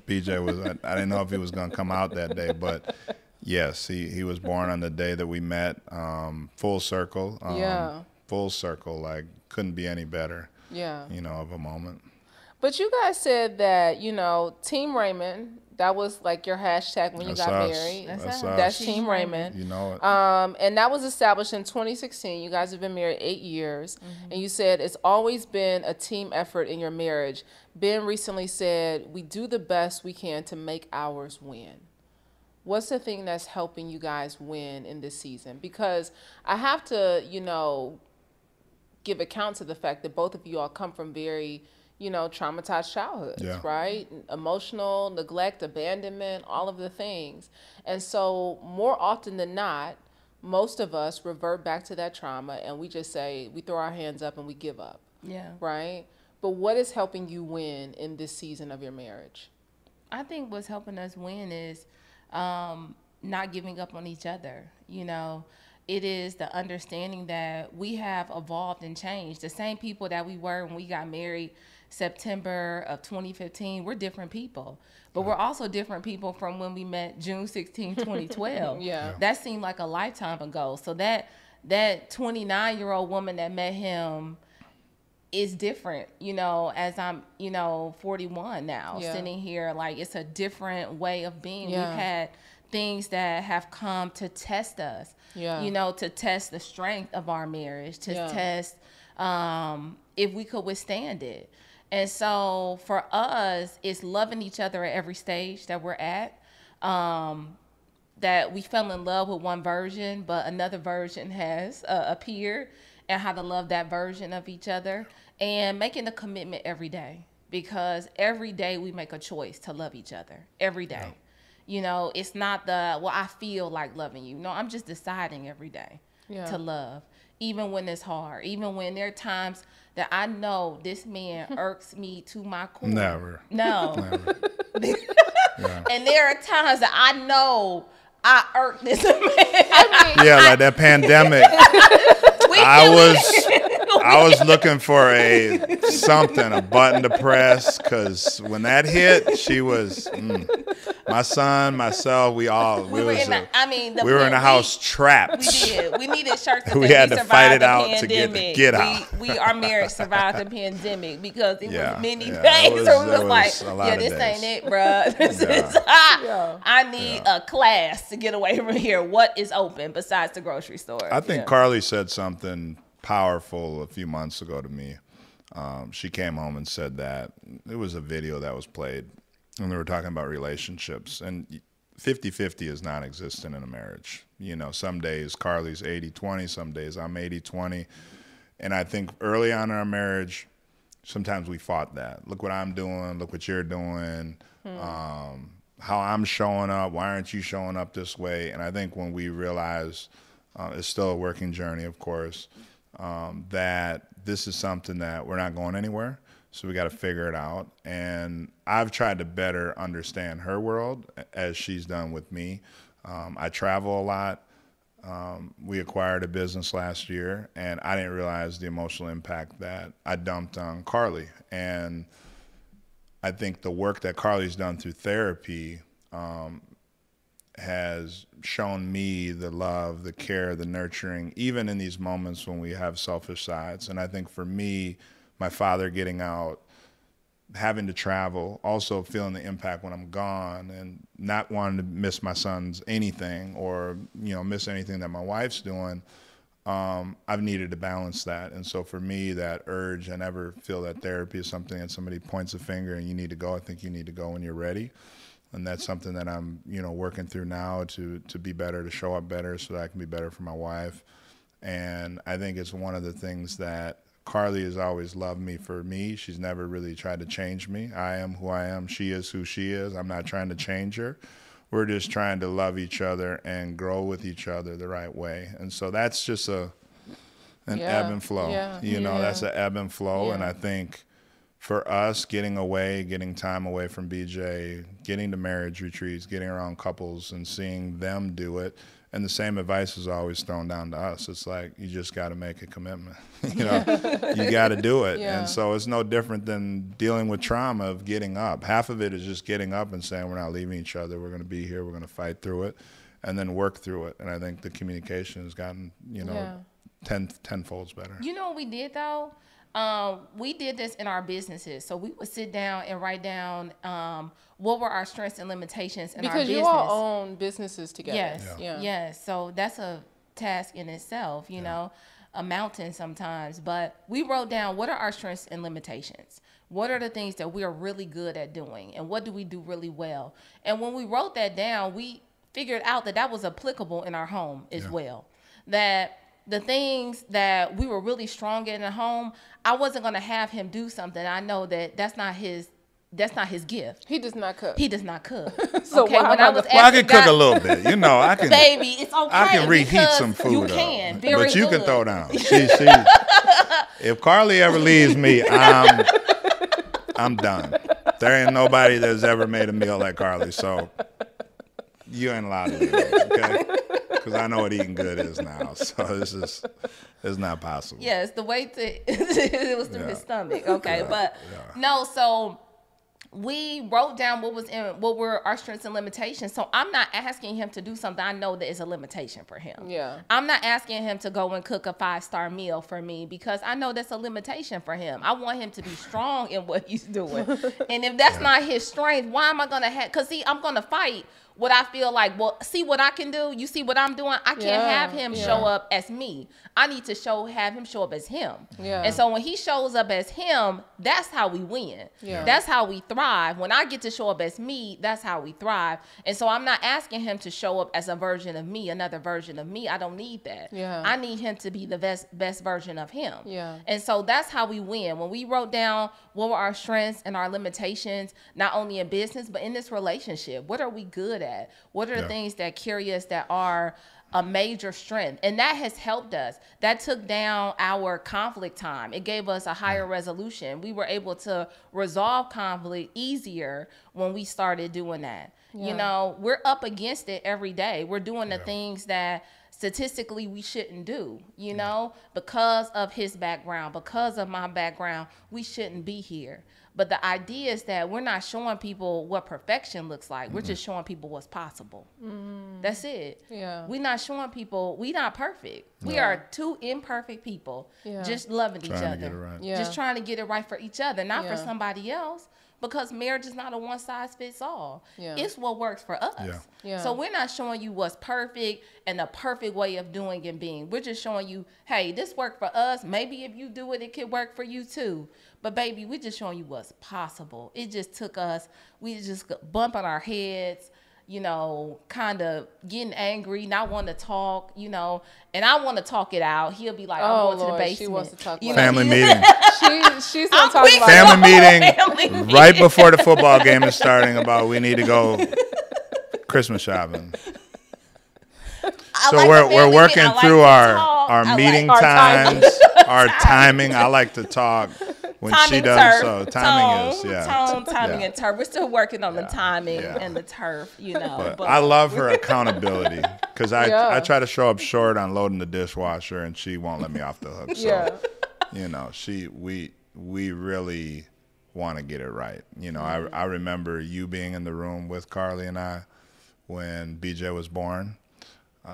BJ was. I didn't know if he was going to come out that day, but yes, he was born on the day that we met. Full circle. Full circle, like couldn't be any better. Of a moment. But you guys said that, Team Raymond, that was like your hashtag when you got married. That's Team Raymond. You know it. And that was established in 2016. You guys have been married 8 years. And you said it's always been a team effort in your marriage. Ben recently said, we do the best we can to make ours win. What's the thing that's helping you guys win in this season? Because I have to, give account to the fact that both of you all come from very, traumatized childhoods, right? Emotional, neglect, abandonment, all of the things. And so more often than not, most of us revert back to that trauma and we just say, we throw our hands up and we give up. Right? But what is helping you win in this season of your marriage? I think what's helping us win is not giving up on each other. It is the understanding that we have evolved and changed. The same people that we were when we got married September of 2015, we're different people. But we're also different people from when we met June 16, 2012. That seemed like a lifetime ago. So that that 29-year-old woman that met him is different, you know, as I'm, you know, 41 now, sitting here, like, it's a different way of being. We've had things that have come to test us, you know, to test the strength of our marriage, to test if we could withstand it. And so for us, it's loving each other at every stage that we're at. That we fell in love with one version, but another version has appeared, and how to love that version of each other, and making a commitment every day, because every day we make a choice to love each other every day. Yeah. You know, it's not well, I feel like loving you. No, I'm just deciding every day to love, even when it's hard, even when there are times that I know this man irks me to my core. Never. No. Never. And there are times that I know I irked this man. Yeah, like that pandemic. I was looking for a button to press, because when that hit, she was my son, myself, we were in the house trapped. We did. We needed shirts that we had to fight it out pandemic. to get out. Our marriage survived the pandemic, because it was many days. So we was like, this ain't it, bro. I need a class to get away from here. What is open besides the grocery store? I think Karli said something powerful a few months ago to me. She came home and said that it was a video that was played, and they were talking about relationships, and 50-50 is non-existent in a marriage. You know, some days Karli's 80-20, some days I'm 80-20. And I think early on in our marriage, sometimes we fought that. Look what I'm doing, look what you're doing, how I'm showing up, why aren't you showing up this way? And I think when we realize, it's still a working journey, of course, that this is something that we're not going anywhere. So we got to figure it out. And I've tried to better understand her world as she's done with me. I travel a lot. We acquired a business last year, and I didn't realize the emotional impact that I dumped on Karli. And I think the work that Karli's done through therapy has shown me the love, the care, the nurturing, even in these moments when we have selfish sides. And I think for me, my father getting out, having to travel, also feeling the impact when I'm gone, and not wanting to miss my son's anything, or, you know, miss anything that my wife's doing, I've needed to balance that. And so for me, that urge, I never feel that therapy is something that somebody points a finger and you need to go. I think you need to go when you're ready. And that's something that I'm, you know, working through now to be better, to show up better so that I can be better for my wife. And I think it's one of the things that Karli has always loved me for me. She's never really tried to change me. I am who I am. She is who she is. I'm not trying to change her. We're just trying to love each other and grow with each other the right way. And so that's just an ebb and flow. You know, that's an ebb and flow. And I think for us, getting away, getting time away from BJ, getting to marriage retreats, getting around couples and seeing them do it, and the same advice is always thrown down to us. It's like, you just got to make a commitment. You know, you got to do it. And so it's no different than dealing with trauma of getting up. Half of it is just getting up and saying, we're not leaving each other. We're going to be here. We're going to fight through it, and then work through it. And I think the communication has gotten, you know, tenfolds better. You know what we did, though? We did this in our businesses. So we would sit down and write down what were our strengths and limitations in our business. Because you all own businesses together. Yes. Yes. So that's a task in itself, you know, a mountain sometimes. But we wrote down, what are our strengths and limitations? What are the things that we are really good at doing? And what do we do really well? And when we wrote that down, we figured out that that was applicable in our home as well. That the things that we were really strong in at home, I wasn't going to have him do something. I know that that's not his gift. He does not cook. He does not cook. So okay, when I was I can cook a little bit. You know, I can. Baby, it's okay. I can reheat some food. You can. Up, very but you good. can throw down. If Karli ever leaves me, I'm done. There ain't nobody that's ever made a meal like Karli. So you ain't allowed to leave me, okay? Because I know what eating good is now. So it's not possible. Yes, the way to it was through his stomach. Okay, but no. So we wrote down what were our strengths and limitations. So I'm not asking him to do something I know that is a limitation for him. Yeah. I'm not asking him to go and cook a 5-star meal for me because I know that's a limitation for him. I want him to be strong in what he's doing. And if that's not his strength, why am I going to have, because see, I'm going to fight what I feel like, well, see what I can do. You see what I'm doing? I can't have him show up as me. I need to have him show up as him. Yeah. And so when he shows up as him, that's how we win. Yeah. That's how we thrive. When I get to show up as me, that's how we thrive. And so I'm not asking him to show up as a version of me, another version of me. I don't need that. Yeah. I need him to be the best version of him. Yeah. And so that's how we win. When we wrote down what were our strengths and our limitations, not only in business, but in this relationship, what are we good at? What are the things that carry us that are a major strength? And that has helped us. That took down our conflict time. It gave us a higher resolution. We were able to resolve conflict easier when we started doing that. Yeah. You know, we're up against it every day. We're doing the things that statistically we shouldn't do, you know, because of his background, because of my background, we shouldn't be here. But the idea is that we're not showing people what perfection looks like. We're just showing people what's possible. That's it. Yeah. We're not showing people, we're not perfect. We are two imperfect people just loving each other. To get it right. Just trying to get it right for each other, not for somebody else. Because marriage is not a one-size-fits-all. Yeah. It's what works for us. Yeah. Yeah. So we're not showing you what's perfect and the perfect way of doing and being. We're just showing you, hey, this worked for us. Maybe if you do it, it could work for you too. But baby, we're just showing you what's possible. It just took us, we just bumping our heads, you know, kind of getting angry, not wanting to talk, you know, and I want to talk it out. He'll be like, I'm going to the basement. She wants to talk about family meeting. She's going to talk about family meeting right before the football game is starting about we need to go Christmas shopping. So like we're working through our meeting times, our timing. I like to talk. When timing, she does, so timing and turf. We're still working on the timing and the turf, you know. But I love her accountability because I try to show up short on loading the dishwasher and she won't let me off the hook. So, you know, we really want to get it right. You know, I remember you being in the room with Karli and I when BJ was born.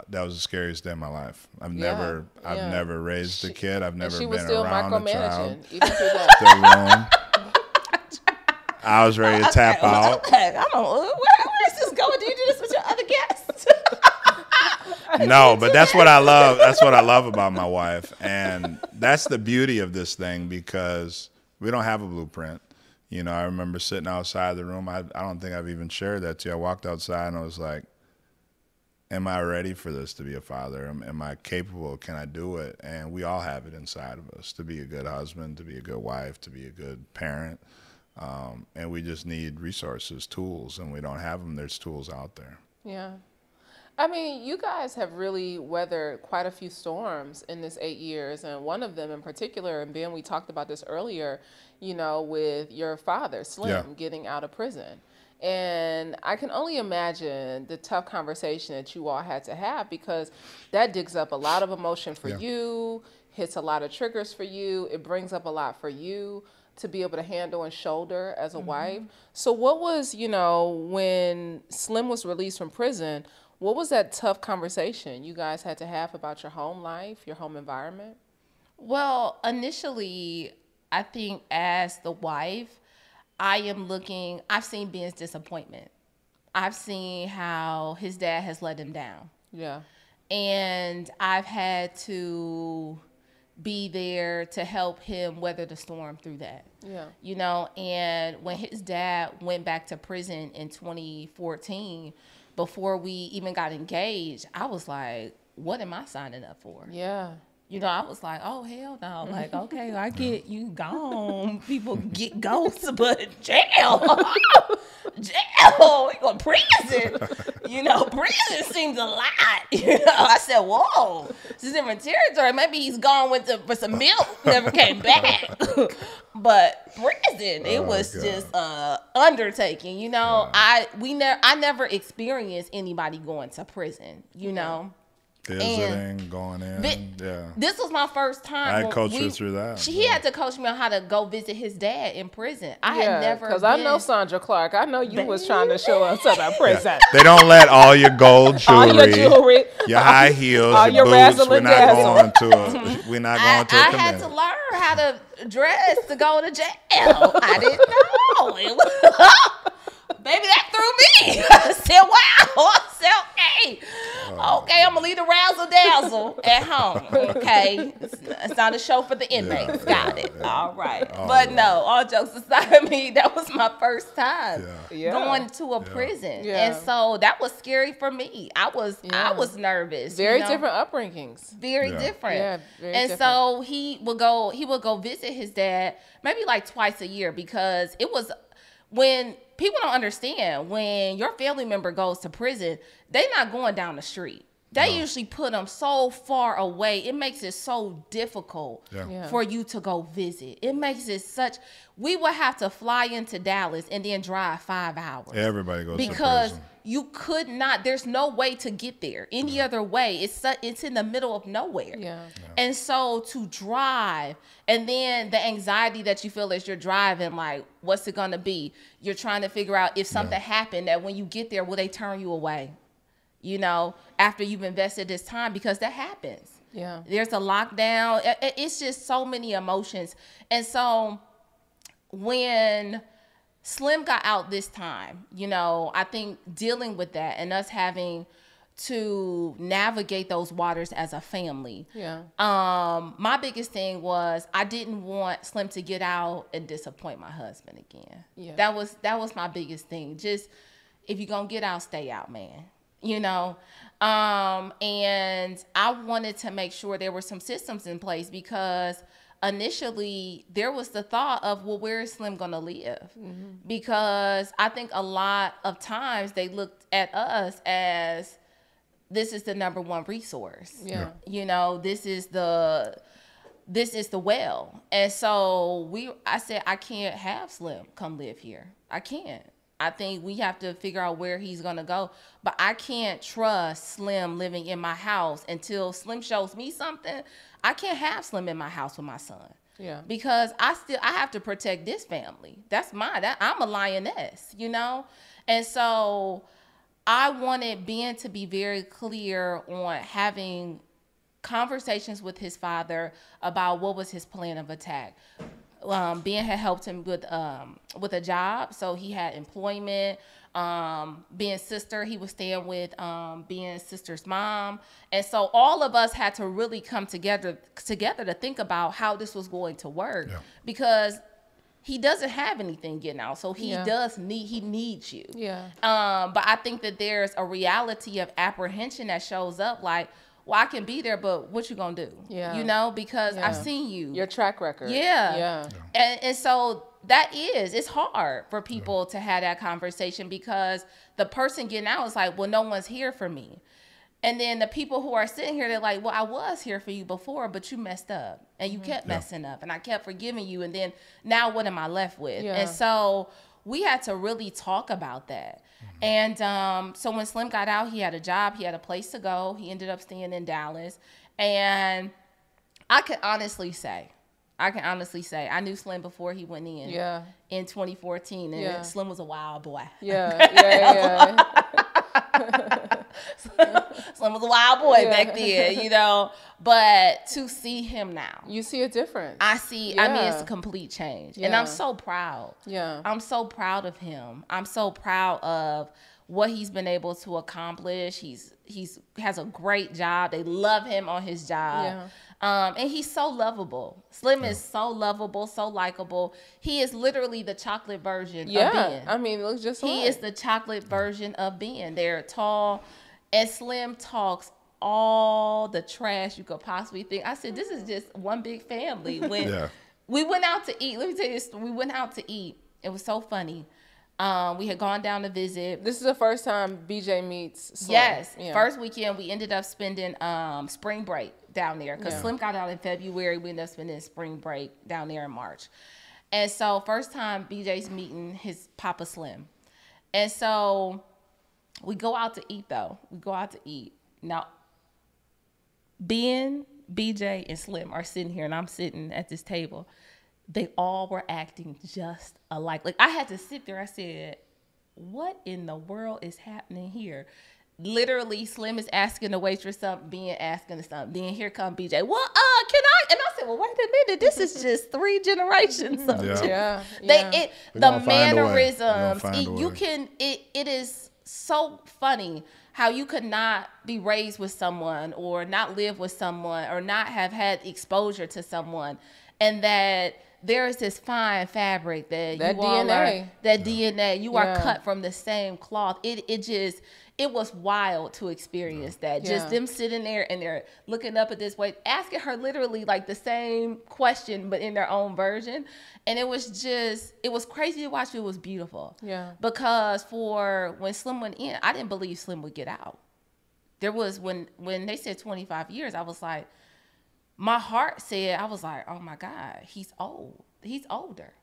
That was the scariest day of my life. I've never raised a kid. I've never been around a child. Even through that. I was ready to tap out. Okay, I don't. Where is this going? Do you do this with your other guests? No, but that's what I love. That's what I love about my wife, and that's the beauty of this thing because we don't have a blueprint. You know, I remember sitting outside the room. I don't think I've even shared that to you. I walked outside and I was like, am I ready for this to be a father? Am I capable? Can I do it? And we all have it inside of us to be a good husband, to be a good wife, to be a good parent. And we just need resources, tools, and we don't have them. There's tools out there. Yeah. I mean, you guys have really weathered quite a few storms in this 8 years. And one of them in particular, and Ben, we talked about this earlier, you know, with your father, Slim, getting out of prison. And I can only imagine the tough conversation that you all had to have because that digs up a lot of emotion for you, hits a lot of triggers for you. It brings up a lot for you to be able to handle and shoulder as a wife. So what was, you know, when Slim was released from prison, what was that tough conversation you guys had to have about your home life, your home environment? Well, initially, I think as the wife, I've seen Ben's disappointment. I've seen how his dad has let him down. Yeah. And I've had to be there to help him weather the storm through that. Yeah. You know, and when his dad went back to prison in 2014, before we even got engaged, I was like, what am I signing up for? Yeah. You know, I was like, oh, hell no. Like, okay, I get you gone. People get ghosts, but jail. Jail. We go to prison. You know, prison seems a lot. You know, I said, whoa, it's a different territory. Maybe he's gone for some milk, never came back. But prison, it was just undertaking. You know, I never experienced anybody going to prison, you know. Visiting, going in, This was my first time. I had coached her through that. He had to coach me on how to go visit his dad in prison. I had never because I know Sandra Clark. I know you was trying to show us to the prison. They don't let all your gold jewelry, your high heels, all your boots. We're not dazzle. going to. We're not going to. I had to learn how to dress to go to jail. I didn't know. Baby, that threw me. I said, wow. I said, okay. Okay, I'm going to leave the razzle dazzle at home. Okay. It's not a show for the inmates. Got it. All right. But no, all jokes aside, that was my first time going to a prison. And so that was scary for me. I was nervous. Very different upbringings. Very different. Yeah, very different. So he would go visit his dad maybe like twice a year, because it was when people don't understand, when your family member goes to prison, they're not going down the street. They usually put them so far away. It makes it so difficult for you to go visit. It makes it such. We would have to fly into Dallas and then drive 5 hours. Everybody goes to because prison. You could not. There's no way to get there any other way. It's in the middle of nowhere. And so to drive, and then the anxiety that you feel as you're driving, like, what's it gonna be? You're trying to figure out if something happened, that when you get there, will they turn you away? You know, after you've invested this time, because that happens. There's a lockdown. It's just so many emotions. And so when Slim got out this time, I think dealing with that and us having to navigate those waters as a family. My biggest thing was I didn't want Slim to get out and disappoint my husband again. That was my biggest thing. Just, if you're gonna get out, stay out, man. And I wanted to make sure there were some systems in place, because initially there was the thought of, well, where is Slim gonna live? Because I think a lot of times they looked at us as, this is the number one resource. This is the well. And so I said, I can't have Slim come live here. I can't. I think we have to figure out where he's going to go. But I can't trust Slim living in my house until Slim shows me something. I can't have Slim in my house with my son. Because I have to protect this family. That's mine. I'm a lioness, And so I wanted Ben to be very clear on having conversations with his father about what was his plan of attack. Ben had helped him with a job, so he had employment. Ben's sister, he was staying with Ben's sister's mom, and so all of us had to really come together to think about how this was going to work, because he doesn't have anything getting out, so he needs you. But I think that there's a reality of apprehension that shows up, like, well, I can be there, but what you gonna do? Because I've seen you. Your track record. And so it's hard for people to have that conversation, because the person getting out is like, well, no one's here for me. And then the people who are sitting here, they're like, well, I was here for you before, but you messed up and you kept messing up, and I kept forgiving you. And then now what am I left with? And so we had to really talk about that. And so when Slim got out, he had a job, he had a place to go. He ended up staying in Dallas. And I can honestly say, I knew Slim before he went in. In 2014, and Slim was a wild boy. Slim was a wild boy back then, But to see him now, you see a difference. I see. I mean, it's a complete change, and I'm so proud. I'm so proud of him. I'm so proud of what he's been able to accomplish. He's has a great job. They love him on his job. And he's so lovable. Slim is so lovable, so likable. He is literally the chocolate version of Ben. I mean, it looks just He is the chocolate version of Ben. They're tall, and Slim talks all the trash you could possibly think. I said, this is just one big family. When we went out to eat, let me tell you this, we went out to eat. It was so funny. We had gone down to visit. This is the first time BJ meets Slim. Yes. First weekend, we ended up spending spring break down there, because Slim got out in February. We ended up spending spring break down there in March. And so first time BJ's meeting his Papa Slim. And so we go out to eat, though. We go out to eat. Now, Ben, BJ, and Slim are sitting here, and I'm sitting at this table. They all were acting just alike. Like, I had to sit there. I said, what in the world is happening here? Literally, Slim is asking the waitress something, Ben asking something. Then here come BJ. Well, can I? And I said, well, wait a minute. This is just 3 generations of the mannerisms. It is so funny how you could not be raised with someone or not live with someone or not have had exposure to someone, and that there is this fine fabric that you DNA. All are, DNA, you are cut from the same cloth. It was wild to experience that. Just them sitting there and they're looking up at this way, asking her literally like the same question, but in their own version. And it was crazy to watch. It was beautiful. Yeah. Because when Slim went in, I didn't believe Slim would get out. There was, when they said 25 years, I was like, my heart said, I was like, oh my God, he's old. He's older.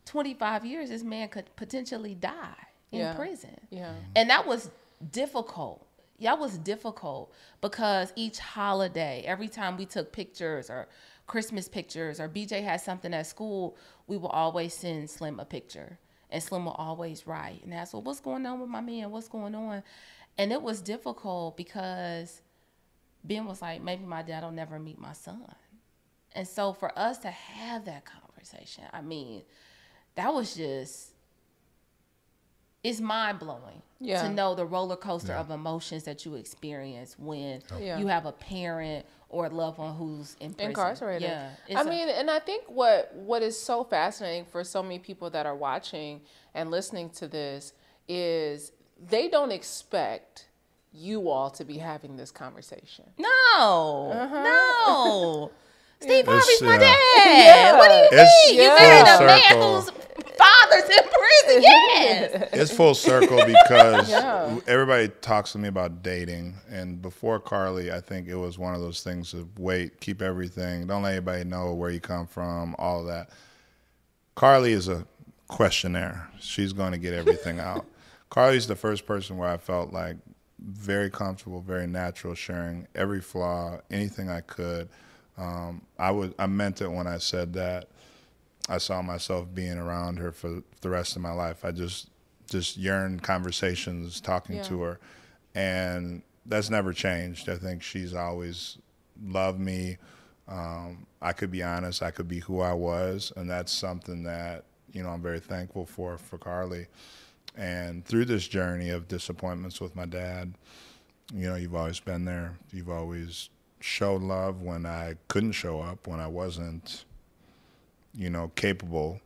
25 years, this man could potentially die in prison. Yeah. And that was difficult. That was difficult because each holiday, every time we took pictures or Christmas pictures or BJ had something at school, we will always send Slim a picture. And Slim will always write and ask, well, what's going on with my man? What's going on? And it was difficult because Ben was like, maybe my dad will never meet my son. And so for us to have that conversation, I mean, that was just, it's mind-blowing to know the roller coaster of emotions that you experience when you have a parent or a loved one who's in prison. Incarcerated. Yeah. I mean, and I think what is so fascinating for so many people that are watching and listening to this is they don't expect you all to be having this conversation. No. Steve Harvey's my dad. What do you mean? You married a man whose father's in prison. Yes. It's full circle because everybody talks to me about dating. And before Karli, I think it was one of those things of wait, keep everything. Don't let anybody know where you come from, all of that. Karli is a questionnaire. She's going to get everything out. Karli's the first person where I felt like very comfortable, very natural, sharing every flaw, anything I could. I meant it when I said that. I saw myself being around her for the rest of my life. I just yearned conversations, talking to her, and that's never changed. I think she's always loved me. I could be honest. I could be who I was, and that's something that I'm very thankful for Karli. And through this journey of disappointments with my dad, you've always been there. You've always showed love when I couldn't show up, when I wasn't, capable,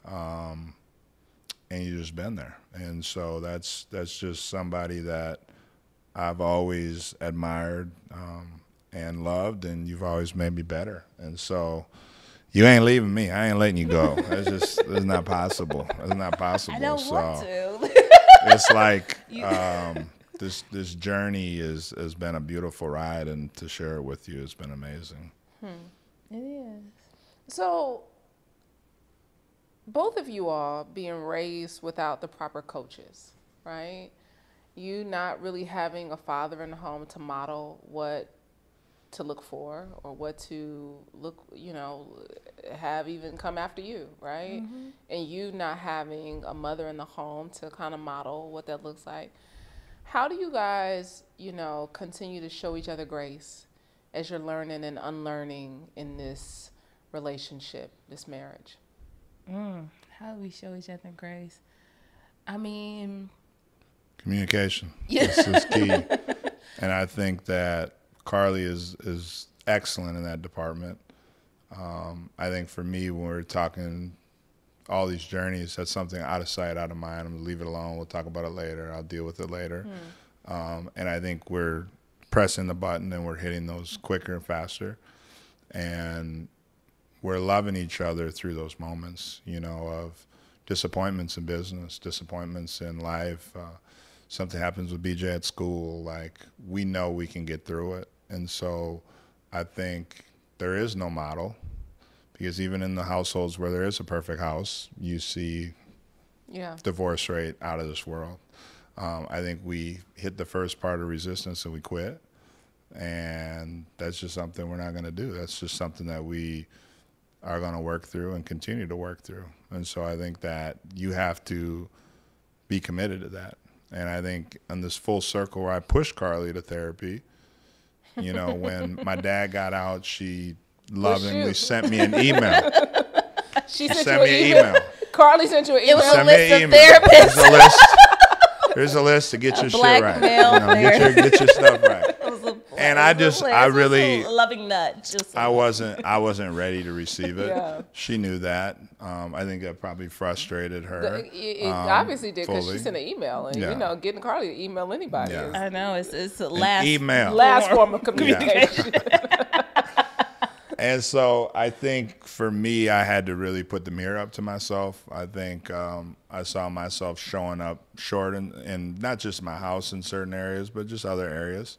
and you've just been there. And so that's just somebody that I've always admired and loved, and you've always made me better. And so you ain't leaving me. I ain't letting you go. It's not possible. It's not possible. I don't want to. It's like this journey has been a beautiful ride, and to share it with you has been amazing. It is. So both of you all being raised without the proper coaches, right? You not really having a father in the home to model what to look for or what to look, have even come after you, right? Mm-hmm. And you not having a mother in the home to kind of model what that looks like. How do you guys, continue to show each other grace as you're learning and unlearning in this relationship, this marriage? How do we show each other grace? I mean, communication. This is key. And I think that Karli is excellent in that department. I think for me, when we're talking all these journeys, that's something out of sight, out of mind. I'm going to leave it alone. We'll talk about it later. I'll deal with it later. And I think we're pressing the button and we're hitting those quicker and faster. And we're loving each other through those moments, of disappointments in business, disappointments in life. Something happens with BJ at school, like we know we can get through it. And so I think there is no model, because even in the households where there is a perfect house, you see divorce rate out of this world. I think we hit the first part of resistance and we quit. And that's just something we're not going to do. That's just something that we are going to work through and continue to work through. And so I think that you have to be committed to that. And I think on this full circle where I pushed Karli to therapy, you know, when my dad got out, she lovingly sent me an email. She sent me an email. Karli sent you an email. It was a list of therapists. Here's a list. Here's a list to get your shit right. Get your stuff right. And I really loving nut. I wasn't ready to receive it. Yeah. She knew that. I think that probably frustrated her. It obviously did, because she sent an email, and you know, getting Karli to email anybody. Yeah. I know it's the last form of communication. Yeah. And so I think for me, I had to really put the mirror up to myself. I think I saw myself showing up short in not just my house in certain areas, but just other areas.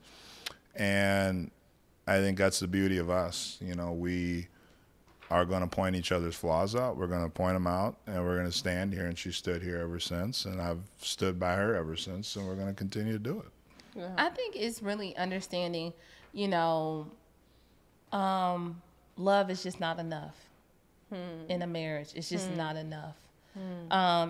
And I think that's the beauty of us. You know, we are going to point each other's flaws out. We're going to point them out, and we're going to stand here. And she stood here ever since, and I've stood by her ever since, and we're going to continue to do it. Yeah. I think it's really understanding, you know, love is just not enough in a marriage. It's just not enough.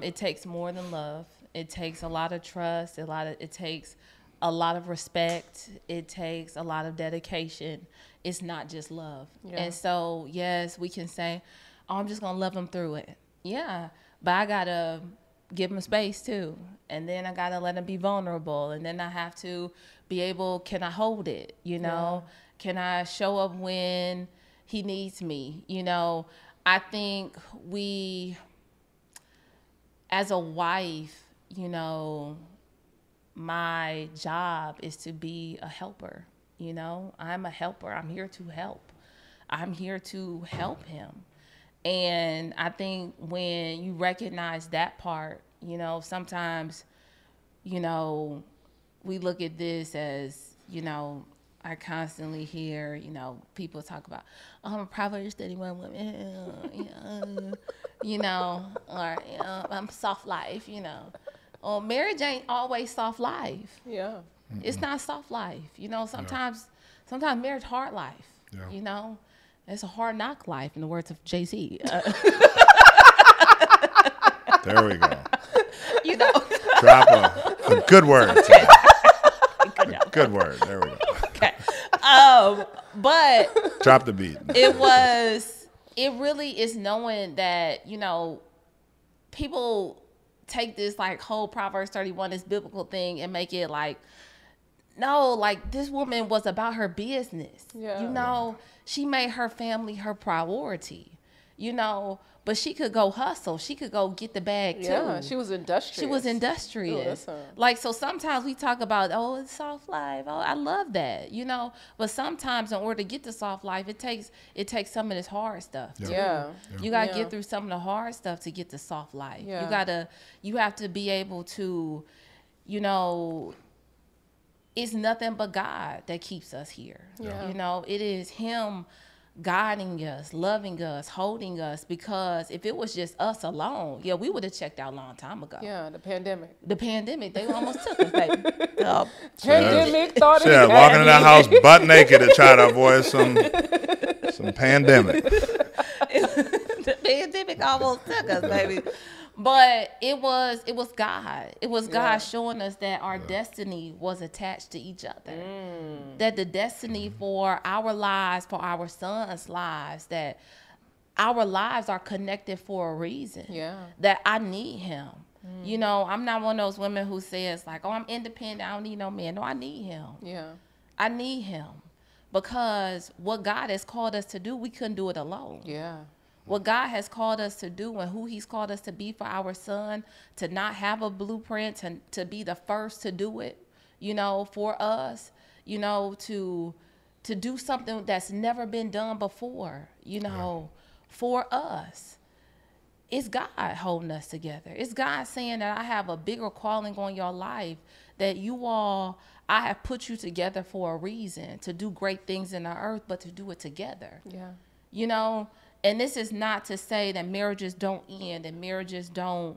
It takes more than love. It takes a lot of trust. It takes a lot of respect. It takes a lot of dedication. It's not just love. Yeah. And so, yes, we can say, oh, I'm just going to love him through it. Yeah, but I got to give him space too. And then I got to let him be vulnerable. And then I have to be able, can I hold it? You know, can I show up when he needs me? You know, I think as a wife, you know, my job is to be a helper. You know, I'm a helper. I'm here to help. I'm here to help him. And I think when you recognize that part, you know, sometimes, you know, we look at this as, you know, I constantly hear, you know, people talk about, oh, I'm a Proverbs 31 woman, you know, or, you know, I'm soft life, you know. Well, marriage ain't always soft life. Yeah. It's not soft life. You know, sometimes marriage hard life. Yeah. You know, it's a hard knock life, in the words of Jay-Z. There we go. You know. Drop a good word. Okay. Good word. There we go. Okay. But drop the beat. It really is knowing that, you know, people take this like whole Proverbs 31, this biblical thing, and make it like, no, like this woman was about her business. Yeah. You know, she made her family her priority, you know, but she could go hustle. She could go get the bag too. Yeah, she was industrious. Like, so sometimes we talk about, oh, it's soft life. Oh, I love that, you know. But sometimes in order to get to soft life, it takes some of this hard stuff. Yeah. You got to get through some of the hard stuff to get to soft life. Yeah. You have to be able to, you know, it's nothing but God that keeps us here. Yeah. You know, it is Him guiding us, loving us, holding us, because if it was just us alone, we would have checked out a long time ago. Yeah, the pandemic, they almost took us, baby. Pandemic thought it was walking in the house butt naked to try to avoid some pandemic. The pandemic almost took us, baby. But it was God. It was God showing us that our destiny was attached to each other. That the destiny for our lives, for our sons' lives, that our lives are connected for a reason. Yeah. That I need him. You know, I'm not one of those women who says like, oh, I'm independent, I don't need no man. No, I need him. Yeah. I need him. Because what God has called us to do, we couldn't do it alone. Yeah. What God has called us to do and who he's called us to be for our son, to not have a blueprint, to be the first to do it, you know, for us, you know, to do something that's never been done before, you know, for us. It's God holding us together. It's God saying that I have a bigger calling on your life, that I have put you together for a reason, to do great things in the earth, but to do it together. Yeah. You know, and this is not to say that marriages don't end and marriages don't,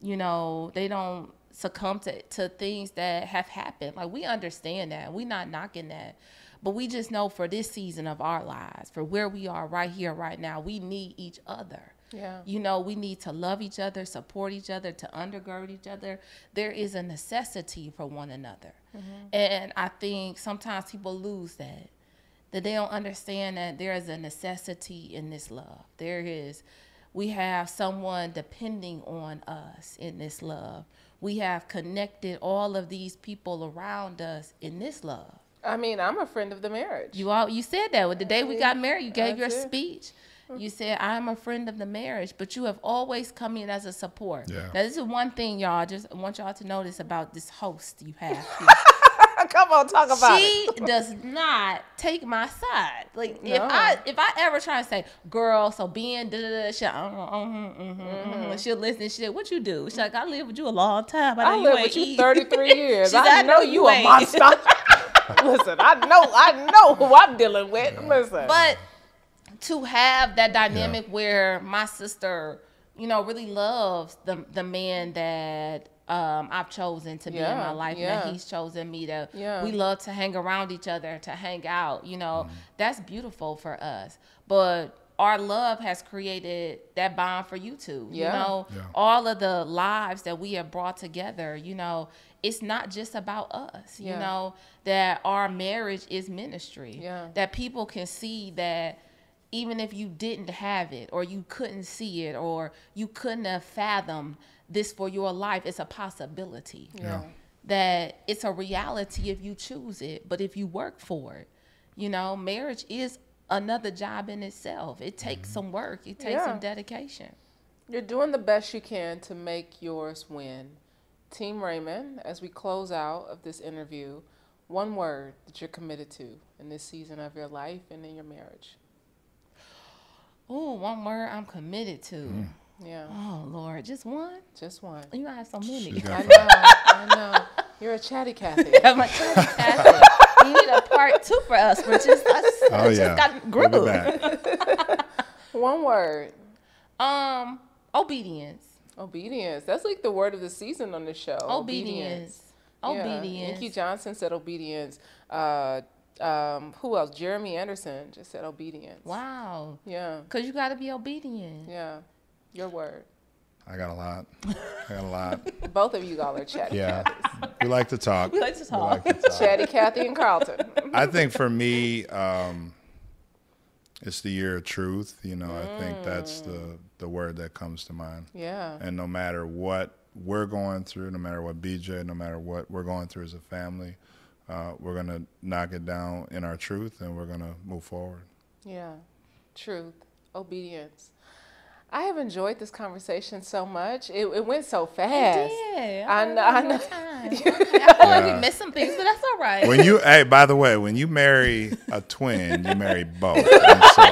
you know, they don't succumb to things that have happened. Like, we understand that. We're not knocking that. But we just know for this season of our lives, for where we are right here, right now, we need each other. Yeah. You know, we need to love each other, support each other, to undergird each other. There is a necessity for one another. And I think sometimes people lose that they don't understand that there is a necessity in this love. We have someone depending on us in this love. We have connected all of these people around us in this love. I mean, I'm a friend of the marriage. You said that. The day we got married, you gave your speech. You said, I'm a friend of the marriage, but you have always come in as a support. Yeah. Now, this is one thing, y'all. I want y'all to notice about this host you have here. Come on, talk about it. She does not take my side. Like, No. if I ever try to say, girl, so Ben, she'll listen. She'll, what you do? She's like, I lived with you a long time. I lived with you 33 years. She's, I know you a monster. Listen, I know who I'm dealing with. Listen. But to have that dynamic where my sister, really loves the man that I've chosen to be in my life, and that he's chosen me to. Yeah. We love to hang around each other, to hang out. That's beautiful for us. But our love has created that bond for you two. All of the lives that we have brought together. It's not just about us. That our marriage is ministry. Yeah. That people can see that. Even if you didn't have it, or you couldn't see it, or you couldn't have fathomed this for your life, it's a possibility. Yeah. That it's a reality if you choose it, but if you work for it. Marriage is another job in itself. It takes some work. It takes some dedication. You're doing the best you can to make yours win. Team Raymond, as we close out of this interview, one word that you're committed to in this season of your life and in your marriage. Oh, one word I'm committed to. Yeah. Oh, Lord. Just one? Just one. You have so many. I know. You're a chatty Cathy. I'm a chatty Cathy. You need a part 2 for us. We're just got groove. One word. Obedience. Obedience. That's like the word of the season on the show. Obedience. Obedience. Nikki Johnson said obedience. Who else? Jeremy Anderson just said obedience. Wow. Yeah. Because you got to be obedient. Yeah. Your word. I got a lot. Both of you all are chatty Cathys. We like to talk. Chatty Cathy and Carlton. I think for me, it's the year of truth. I think that's the word that comes to mind. Yeah. And no matter what we're going through, no matter what BJ, no matter what we're going through as a family, we're going to knock it down in our truth, and we're going to move forward. Yeah. Truth. Obedience. I have enjoyed this conversation so much. It went so fast. It did. I know. I feel like we missed some things, but that's all right. Hey, by the way, when you marry a twin, you marry both. And so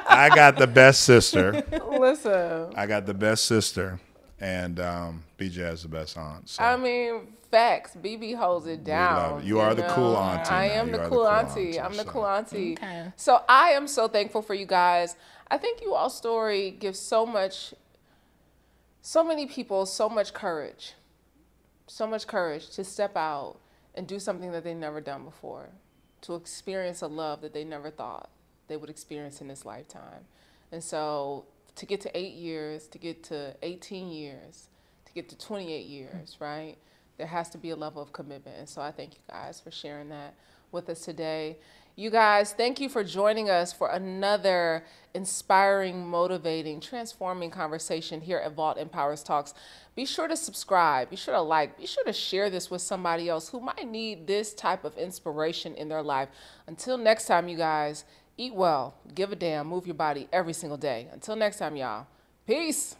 I got the best sister. Listen. I got the best sister, and BJ has the best aunt. So. I mean, facts. BB holds it down. You are the cool auntie. I am the cool auntie. I'm the cool auntie. Okay. So I am so thankful for you guys. I think you all's story gives so many people so much courage to step out and do something that they've never done before, to experience a love that they never thought they would experience in this lifetime. And so to get to 8 years, to get to 18 years, to get to 28 years, right? There has to be a level of commitment. And so I thank you guys for sharing that with us today. You guys, thank you for joining us for another inspiring, motivating, transforming conversation here at Vault Empowers Talks. Be sure to subscribe, be sure to like, be sure to share this with somebody else who might need this type of inspiration in their life. Until next time, you guys, eat well, give a damn, move your body every single day. Until next time, y'all. Peace.